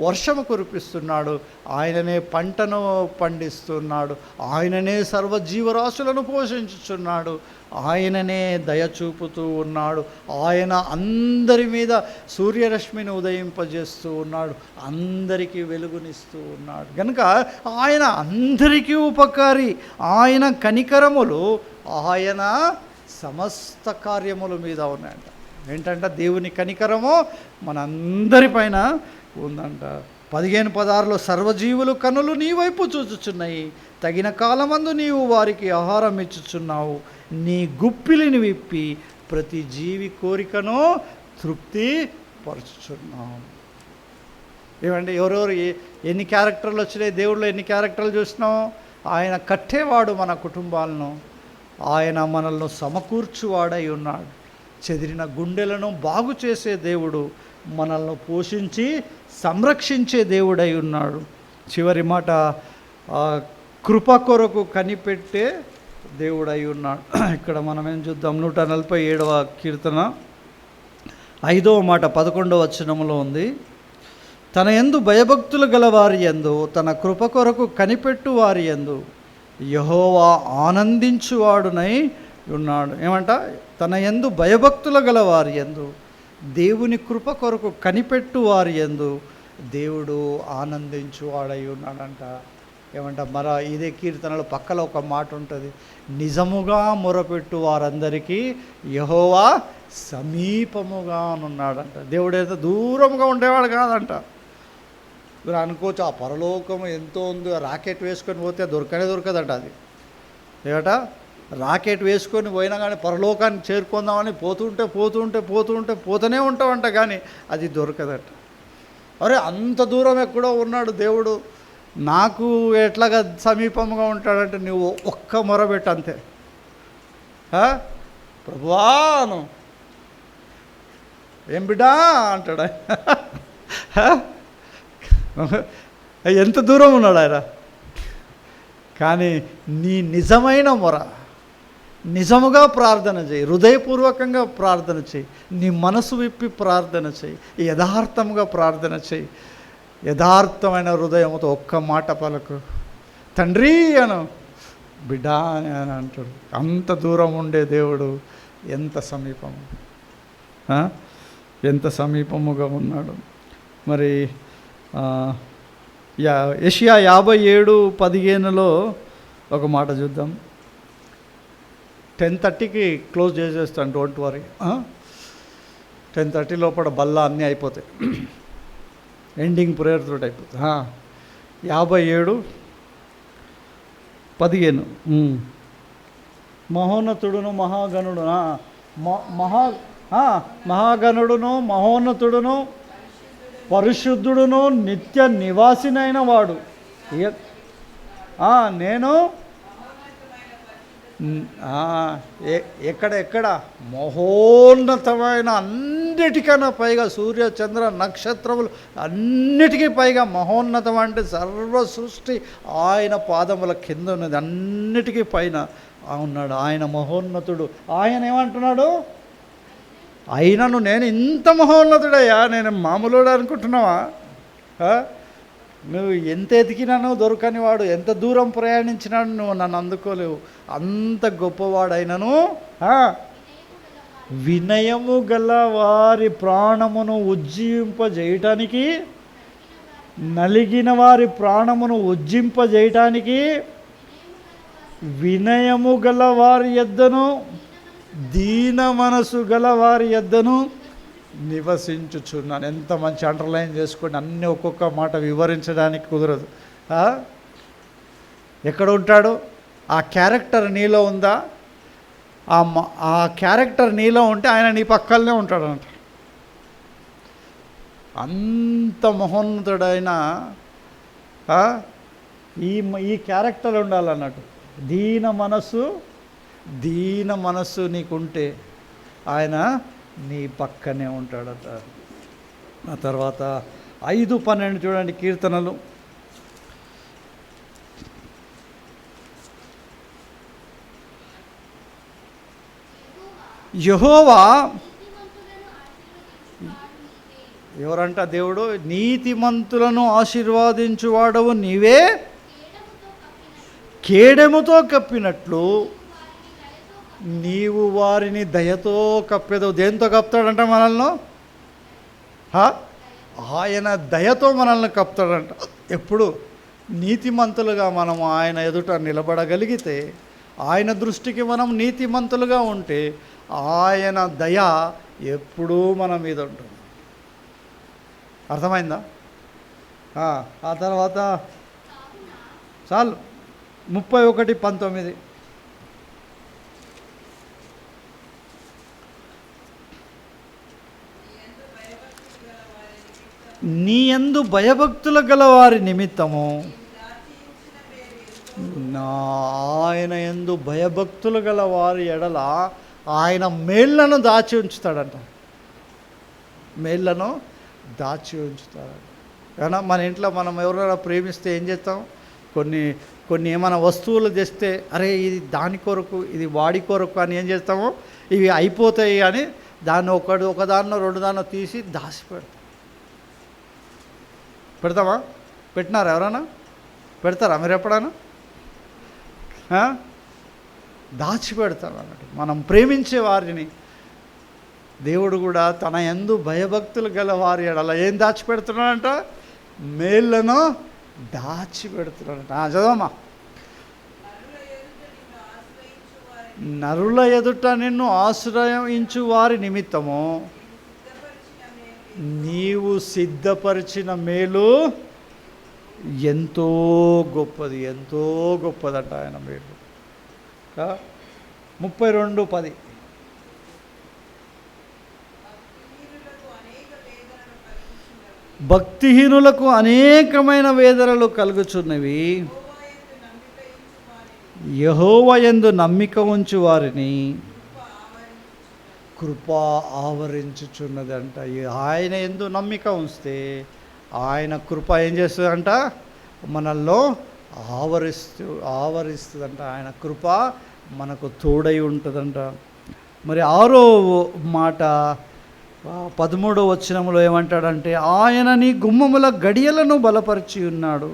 వర్షము కురిపిస్తున్నాడు, ఆయననే పంటను పండిస్తున్నాడు, ఆయననే సర్వజీవరాశులను పోషించుచున్నాడు, ఆయననే దయ చూపుతూ ఉన్నాడు, ఆయన అందరి మీద సూర్యరశ్మిని ఉదయింపజేస్తూ ఉన్నాడు, అందరికీ వెలుగునిస్తూ ఉన్నాడు. కనుక ఆయన అందరికీ ఉపకారి. ఆయన కనికరములు ఆయన సమస్త కార్యముల మీద ఉన్నాయంట. ఏంటంటే దేవుని కనికరము మనందరిపైన ఉందంట. 15:16 సర్వజీవులు కనులు నీ వైపు చూచుచున్నాయి, తగిన కాలమందు నీవు వారికి ఆహారం ఇచ్చుచున్నావు, నీ గుప్పిలిని విప్పి ప్రతి జీవి కోరికను తృప్తి పరుచుచున్నావు. ఏమండి, ఎవరెవరు ఎన్ని క్యారెక్టర్లు వచ్చినాయి దేవుళ్ళు, ఎన్ని క్యారెక్టర్లు చూసినాం. ఆయన కట్టేవాడు మన కుటుంబాలను, ఆయన మనల్ని సమకూర్చువాడై ఉన్నాడు, చెదిరిన గుండెలను బాగు చేసే దేవుడు, మనల్ని పోషించి సంరక్షించే దేవుడై ఉన్నాడు. చివరి మాట, కృప కొరకు కనిపెట్టే దేవుడై ఉన్నాడు. ఇక్కడ మనం ఏం చూద్దాం, 147వ కీర్తన 5వ మాట 11వ వచనంలో ఉంది. తన యందు భయభక్తులు గల వారి యందు, తన కృప కొరకు కనిపెట్టు వారి యందు యెహోవా ఆనందించువాడునై ఉన్నాడు. ఏమంట, తన యందు భయభక్తులు గల వారి యందు, దేవుని కృప కొరకు కనిపెట్టు వారి యందు దేవుడు ఆనందించువాడై ఉన్నాడంట. ఏమంట, ఇదే కీర్తనలో పక్కలో ఒక మాట ఉంటుంది, నిజముగా మొరపెట్టు వారందరికీ యెహోవా సమీపముగా ఉన్నాడంట. దేవుడు ఏదో దూరంగా ఉండేవాడు కాదంట. మీరు అనుకోవచ్చు, ఆ పరలోకం ఎంతో ఉంది, రాకెట్ వేసుకొని పోతే దొరకదంట. అది ఏట రాకెట్ వేసుకొని పోయినా కానీ పరలోకాన్ని చేరుకుందామని పోతూనే ఉంటామంట, కానీ అది దొరకదట. అరే, అంత దూరం ఎక్కడో ఉన్నాడు దేవుడు, నాకు ఎట్లాగా సమీపంగా ఉంటాడంటే నువ్వు ఒక్క మొరబెట్టు అంతే. ప్రభువాను ఏం బిడ్డా అంటాడు. ఎంత దూరం ఉన్నాడు ఆయన. కానీ నీ నిజమైన మొర, నిజముగా ప్రార్థన చేయి, హృదయపూర్వకంగా ప్రార్థన చేయి, నీ మనసు విప్పి ప్రార్థన చేయి, యథార్థంగా ప్రార్థన చేయి, యథార్థమైన హృదయంతో ఒక్క మాట పలకు, తండ్రి అను, బిడ్డా అని అంటాడు. అంత దూరం ఉండే దేవుడు ఎంత సమీపము, ఎంత సమీపముగా ఉన్నాడు. మరి యెషయా 57:15 ఒక మాట చూద్దాం. 10:30కి క్లోజ్ చేసేస్తాను, డోంట్ వరీ. 10:30 లోపల బల్లా అన్నీ అయిపోతాయి, ఎండింగ్ ప్రేయర్ తోటి అయిపోతుంది. 57:15 మహోన్నతుడును మహాగణుడు, మహాగణుడును మహోన్నతుడును పరిశుద్ధుడును నిత్య నివాసినైన వాడు నేను ఎక్కడ మహోన్నతమైన, అన్నిటికన్నా పైగా సూర్య చంద్ర నక్షత్రములు అన్నిటికీ పైగా మహోన్నతం అంటే సర్వ సృష్టి ఆయన పాదముల కింద ఉన్నది, అన్నిటికీ పైన ఉన్నాడు ఆయన మహోన్నతుడు. ఆయన ఏమంటున్నాడు, అయినను నేను ఇంత మహోన్నతుడయ్యా, నేను మామూలుడు అనుకుంటున్నావా? నువ్వు ఎంత ఎతికినానో దొరకని వాడు, ఎంత దూరం ప్రయాణించినాడు నువ్వు నన్ను అందుకోలేవు, అంత గొప్పవాడైనను వినయము గల వారి ప్రాణమును ఉజ్జింపజేయటానికి, నలిగిన వారి ప్రాణమును ఉజ్జింపజేయటానికి వినయము గల వారి యొద్దను దీన మనసు గల వారి యొద్దను నివసించుచున్నాను. ఎంత మంచి అండర్లైన్ చేసుకోండి, అన్నీ ఒక్కొక్క మాట వివరించడానికి కుదరదు. ఎక్కడ ఉంటాడు? ఆ క్యారెక్టర్ నీలో ఉందా? ఆ క్యారెక్టర్ నీలో ఉంటే ఆయన నీ పక్కనే ఉంటాడు అంట. అంత మహోన్నతుడైన ఈ క్యారెక్టర్ ఉండాలన్నట్టు. దీన మనస్సు నీకుంటే ఆయన నీ పక్కనే ఉంటాడట. ఆ తర్వాత 5:12 చూడండి కీర్తనలు. యెహోవా ఎవరంట దేవుడు? నీతిమంతులను ఆశీర్వాదించువాడవు నీవే, కేడెముతో కప్పినట్లు నీవు వారిని దయతో కప్పెదవు. దేంతో కప్తాడంట మనల్ని? ఆయన దయతో మనల్ని కప్తాడంట. ఎప్పుడు? నీతిమంతులుగా మనం ఆయన ఎదుట నిలబడగలిగితే, ఆయన దృష్టికి మనం నీతిమంతులుగా ఉంటే ఆయన దయ ఎప్పుడూ మన మీద ఉంటుంది. అర్థమైందా? ఆ తర్వాత చాలు 31:19. నీ యందు భయభక్తుల గల వారి నిమిత్తము, ఆయన యందు భయభక్తులు గల వారి ఎడల ఆయన మేళ్లను దాచి ఉంచుతాడంట. మేళ్లను దాచి ఉంచుతాడంట. కానీ మన ఇంట్లో మనం ఎవరైనా ప్రేమిస్తే ఏం చేస్తాం? కొన్ని ఏమైనా వస్తువులు తెస్తే, అరే ఇది దాని కొరకు, ఇది వాడి కొరకు అని ఏం చేస్తాము? ఇవి అయిపోతాయి అని దాన్ని ఒకదాన్నో రెండు దాన్నో తీసి దాచి పెడతామా? పెట్టినారా? ఎవరైనా పెడతారా? మీరు ఎప్పుడైనా దాచిపెడతారు అన్నట్టు. మనం ప్రేమించే వారిని దేవుడు కూడా తన యందు భయభక్తులు గల వారి ఎడల ఏం దాచిపెడుతున్నాడంట? మేళ్లను దాచిపెడుతున్నాడంట. చదవమ్మా. నరుల ఎదుట నిన్ను ఆశ్రయించు వారి నిమిత్తము నీవు సిద్ధపరిచిన మేలు ఎంతో గొప్పది, ఎంతో గొప్పదట ఆయన మేలు. 32:10. భక్తిహీనులకు అనేకమైన వేదనలు కలుగుచున్నవి, యెహోవా యందు నమ్మిక ఉంచు వారిని కృప ఆవరించుచున్నదంట. ఆయన యందు నమ్మిక ఉంచితే ఆయన కృప ఏం చేస్తుందంట? మనల్లో ఆవరిస్తుందంట. ఆయన కృప మనకు తోడై ఉంటుందంట. మరి 6వ మాట 13వ వచనంలో ఏమంటాడంటే, ఆయన నీ గుమ్మముల గడియలను బలపరిచి ఉన్నాడు,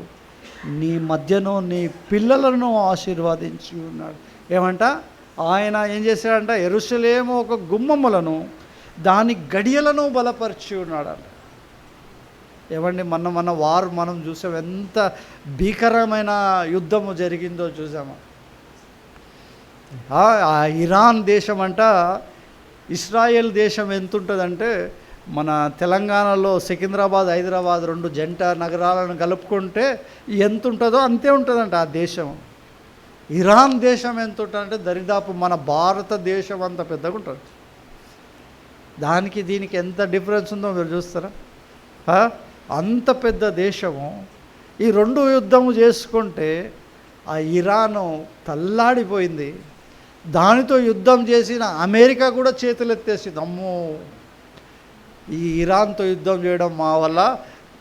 నీ మధ్యను నీ పిల్లలను ఆశీర్వదించి ఉన్నాడు. ఏమంట? ఆయన ఏం చేశాడంట? యెరూషలేము ఒక గుమ్మములను, దాని గడియలను బలపరిచి ఉన్నాడంట. ఏమండి, మన వారు మనం చూసాం, ఎంత భీకరమైన యుద్ధము జరిగిందో చూసాము. ఇరాన్ దేశం అంట, ఇస్రాయేల్ దేశం ఎంత ఉంటుందంటే, మన తెలంగాణలో సికింద్రాబాద్, హైదరాబాద్ 2 జంట నగరాలను కలుపుకుంటే ఎంత ఉంటుందో అంతే ఉంటుందంట ఆ దేశం. ఇరాన్ దేశం ఎంత ఉంటుందంటే దరిదాపు మన భారతదేశం అంత పెద్దగా ఉంటుంది. దానికి దీనికి ఎంత డిఫరెన్స్ ఉందో మీరు చూస్తారా? అంత పెద్ద దేశము ఈ 2 యుద్ధము చేసుకుంటే ఆ ఇరాను తల్లాడిపోయింది. దానితో యుద్ధం చేసిన అమెరికా కూడా చేతులెత్తేసింది. అమ్మో, ఈ ఇరాన్తో యుద్ధం చేయడం మా వల్ల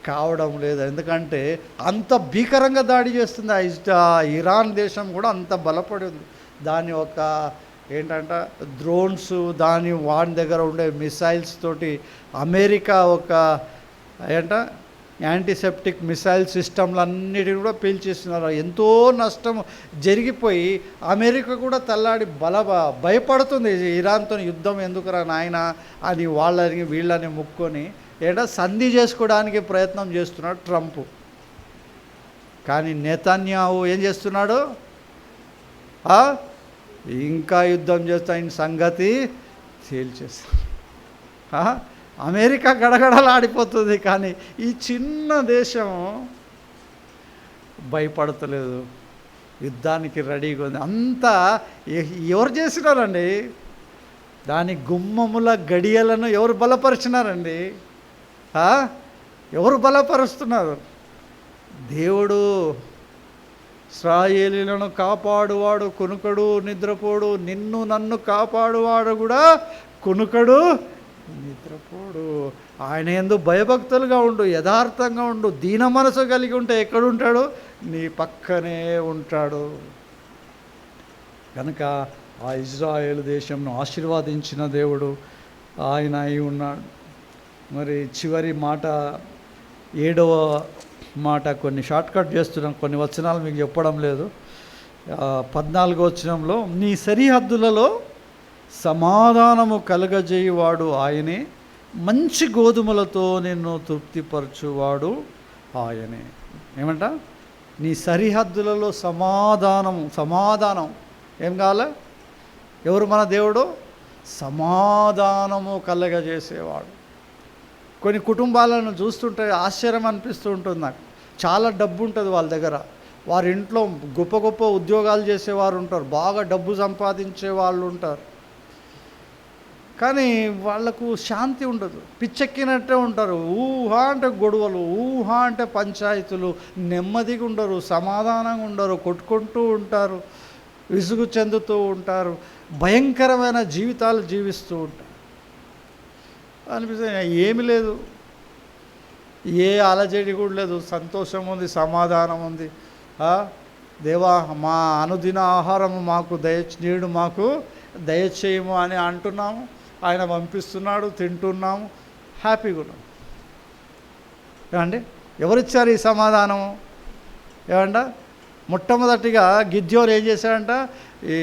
కావడం లేదు, ఎందుకంటే అంత భీకరంగా దాడి చేస్తుంది ఆ ఇరాన్ దేశం కూడా అంత బలపడి ఉంది. దాని ఒక ఏంటంటే డ్రోన్స్, వాడి దగ్గర ఉండే మిసైల్స్ తోటి అమెరికా ఒక యాంటీసెప్టిక్ మిసైల్ సిస్టమ్లన్నిటిని కూడా పీల్చేస్తున్నారు. ఎంతో నష్టం జరిగిపోయి అమెరికా కూడా తల్లాడి భయపడుతుంది. ఇరాన్తో యుద్ధం ఎందుకురా నాయన అని వీళ్ళని ముక్కొని సంధి చేసుకోవడానికి ప్రయత్నం చేస్తున్నాడు ట్రంప్. కానీ నెతన్యాహు ఏం చేస్తున్నాడు? ఇంకా యుద్ధం చేస్తా, ఆయన సంగతి తేల్చేస్తాడు. అమెరికా గడగడలాడిపోతుంది, కానీ ఈ చిన్న దేశం భయపడతలేదు, యుద్ధానికి రెడీగా ఉంది. అంతా ఎవరు చేసినారండి? దాని గుమ్మముల గడియలను ఎవరు బలపరిచినారండి? ఎవరు బలపరుస్తున్నారు? దేవుడు. ఇశ్రాయేలీయులను కాపాడువాడు కునుకడు నిద్రపోడు, నిన్ను నన్ను కాపాడువాడు కూడా కునుకడు నిద్రపోడు. ఆయన యందు భయభక్తులుగా ఉండు, యథార్థంగా ఉండు, దీన మనసు కలిగి ఉంటే ఎక్కడుంటాడు? నీ పక్కనే ఉంటాడు. కనుక ఆ ఇజ్రాయేలు దేశంను ఆశీర్వదించిన దేవుడు ఆయన అయి ఉన్నాడు. మరి చివరి మాట 7వ మాట కొన్ని షార్ట్కట్ చేస్తున్నాం, కొన్ని వచనాలు మీకు చెప్పడం లేదు. 14వ వచనంలో నీ సరిహద్దులలో సమాధానము కలగజేయువాడు ఆయనే, మంచి గోధుమలతో నిన్ను తృప్తిపరచువాడు ఆయనే. ఏమంట? నీ సరిహద్దులలో సమాధానం ఏం కావాలి? ఎవరు మన దేవుడు? సమాధానము కలగజేసేవాడు. కొన్ని కుటుంబాలను చూస్తుంటే ఆశ్చర్యం అనిపిస్తూ ఉంటుంది నాకు. చాలా డబ్బు ఉంటుంది వాళ్ళ దగ్గర, వారి ఇంట్లో గొప్ప గొప్ప ఉద్యోగాలు చేసేవారు ఉంటారు, బాగా డబ్బు సంపాదించే వాళ్ళు ఉంటారు, కానీ వాళ్లకు శాంతి ఉండదు, పిచ్చెక్కినట్టే ఉంటారు. ఊహా అంటే గొడవలు, ఊహా అంటే పంచాయతీలు, నెమ్మదిగా ఉండరు, సమాధానంగా ఉండరు, కొట్టుకుంటూ ఉంటారు, విసుగు చెందుతూ ఉంటారు, భయంకరమైన జీవితాలు జీవిస్తూ ఉంటారు. అనిపిస్తుంది ఏమి లేదు, ఏ అలజడి కూడా లేదు, సంతోషం ఉంది, సమాధానం ఉంది. దేవా మా అనుదిన ఆహారము మాకు నేడు మాకు దయచేయము అని అంటున్నాము, ఆయన పంపిస్తున్నాడు, తింటున్నాము, హ్యాపీగా ఉన్నాము. ఏమండి? ఎవరిచ్చారు ఈ సమాధానము? ఏమంట? మొట్టమొదటిగా గిద్యోను ఏం చేశాడంట? ఈ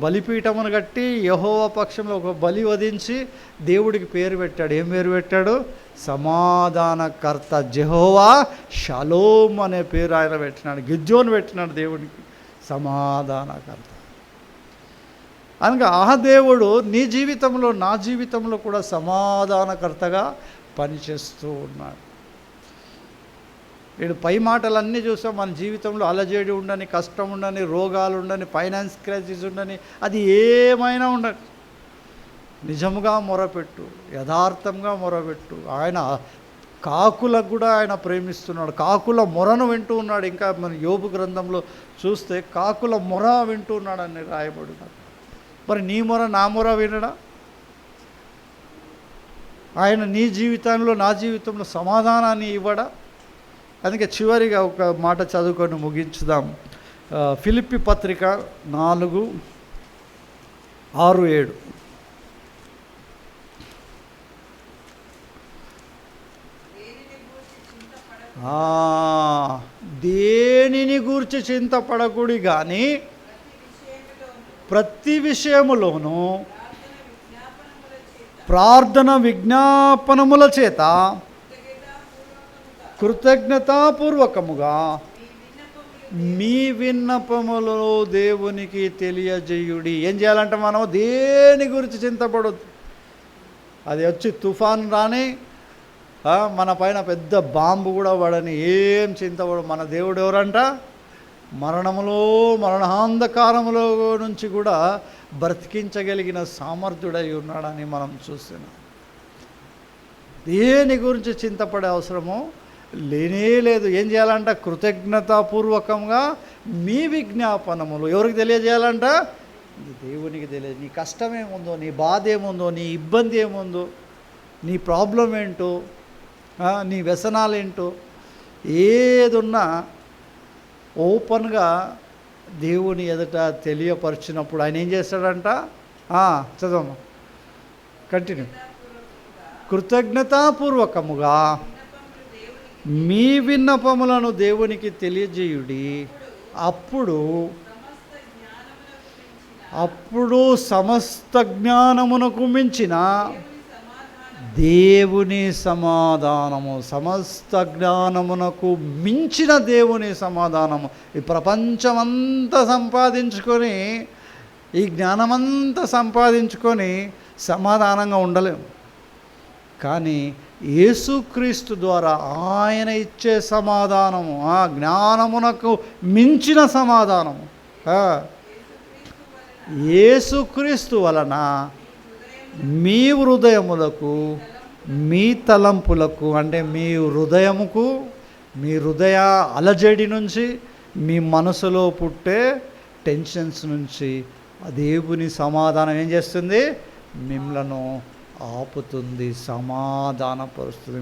బలిపీఠమును కట్టి యెహోవా పక్షంలో ఒక బలి వధించి దేవుడికి పేరు పెట్టాడు. ఏం పేరు పెట్టాడు? సమాధానకర్త జెహోవా షలోమ్ అనే పేరు ఆయన పెట్టినాడు. గిద్యోను పెట్టినాడు దేవుడికి సమాధానకర్త. అనగా ఆ దేవుడు నీ జీవితంలో, నా జీవితంలో కూడా సమాధానకర్తగా పనిచేస్తూ ఉన్నాడు. వీడు పై మాటలన్నీ చూసాం. మన జీవితంలో అలజడి ఉండని, కష్టం ఉండని, రోగాలు ఉండని, ఫైనాన్స్ క్రైసిస్ ఉండని, అది ఏమైనా ఉండని, నిజముగా మొరపెట్టు, యథార్థంగా మొరపెట్టు. ఆయన కాకులకు కూడా ఆయన ప్రేమిస్తున్నాడు, కాకుల మొరను వింటూ ఉన్నాడు. ఇంకా మన యోబు గ్రంథంలో చూస్తే కాకుల మొర వింటూ ఉన్నాడని రాయబడినాడు. మరి నీ మొర నా మొర వినడా? ఆయన నీ జీవితంలో, నా జీవితంలో సమాధానాన్ని ఇవ్వడా? అందుకే చివరిగా ఒక మాట చదువుకొని ముగించుదాం. ఫిలిప్పీ పత్రిక 4:6-7. దేనిని గూర్చి చింతపడకుడి కానీ ప్రతి విషయములోనూ ప్రార్థన విజ్ఞాపనముల చేత కృతజ్ఞతాపూర్వకముగా మీ విన్నపములు దేవునికి తెలియజేయుడి. ఏం చేయాలంటే మనం దేని గురించి చింతపడొద్దు. అది వచ్చి తుఫాన్ రాని, మన పైన పెద్ద బాంబు కూడా పడని, ఏం చింతపడు. మన దేవుడు ఎవరంట? మరణములో, మరణాంధకారములో నుంచి కూడా బ్రతికించగలిగిన సామర్థ్యుడై ఉన్నాడని మనం చూస్తున్నాం. దేని గురించి చింతపడే అవసరమో లేనే లేదు. ఏం చేయాలంట? కృతజ్ఞతాపూర్వకంగా మీ విజ్ఞాపనములు ఎవరికి తెలియజేయాలంట? దేవునికి తెలియదు. నీ కష్టం ఏముందో, నీ బాధ ఏముందో, నీ ఇబ్బంది ఏముందో, నీ ప్రాబ్లం ఏంటో, నీ వ్యసనాలు ఏంటో, ఏదున్నా ఓపెన్గా దేవుని ఎదుట తెలియపరిచినప్పుడు ఆయన ఏం చేస్తాడంట? చదవమ్మా, కంటిన్యూ. కృతజ్ఞతాపూర్వకముగా మీ విన్నపములను దేవునికి తెలియజేయుడి. అప్పుడు సమస్త జ్ఞానమునకు మించిన దేవుని సమాధానము, సమస్త జ్ఞానమునకు మించిన దేవుని సమాధానము. ఈ ప్రపంచమంతా సంపాదించుకొని, ఈ జ్ఞానమంతా సంపాదించుకొని సమాధానంగా ఉండలేము. కానీ యేసుక్రీస్తు ద్వారా ఆయన ఇచ్చే సమాధానము, ఆ జ్ఞానమునకు మించిన సమాధానము, యేసుక్రీస్తు వలన మీ హృదయములకు, మీ తలంపులకు, అంటే మీ హృదయముకు, మీ హృదయ అలజడి నుంచి, మీ మనసులో పుట్టే టెన్షన్స్ నుంచి దేవుని సమాధానం ఏం చేస్తుంది? మిమ్మలను ఆపుతుంది, సమాధానపరుస్తుంది.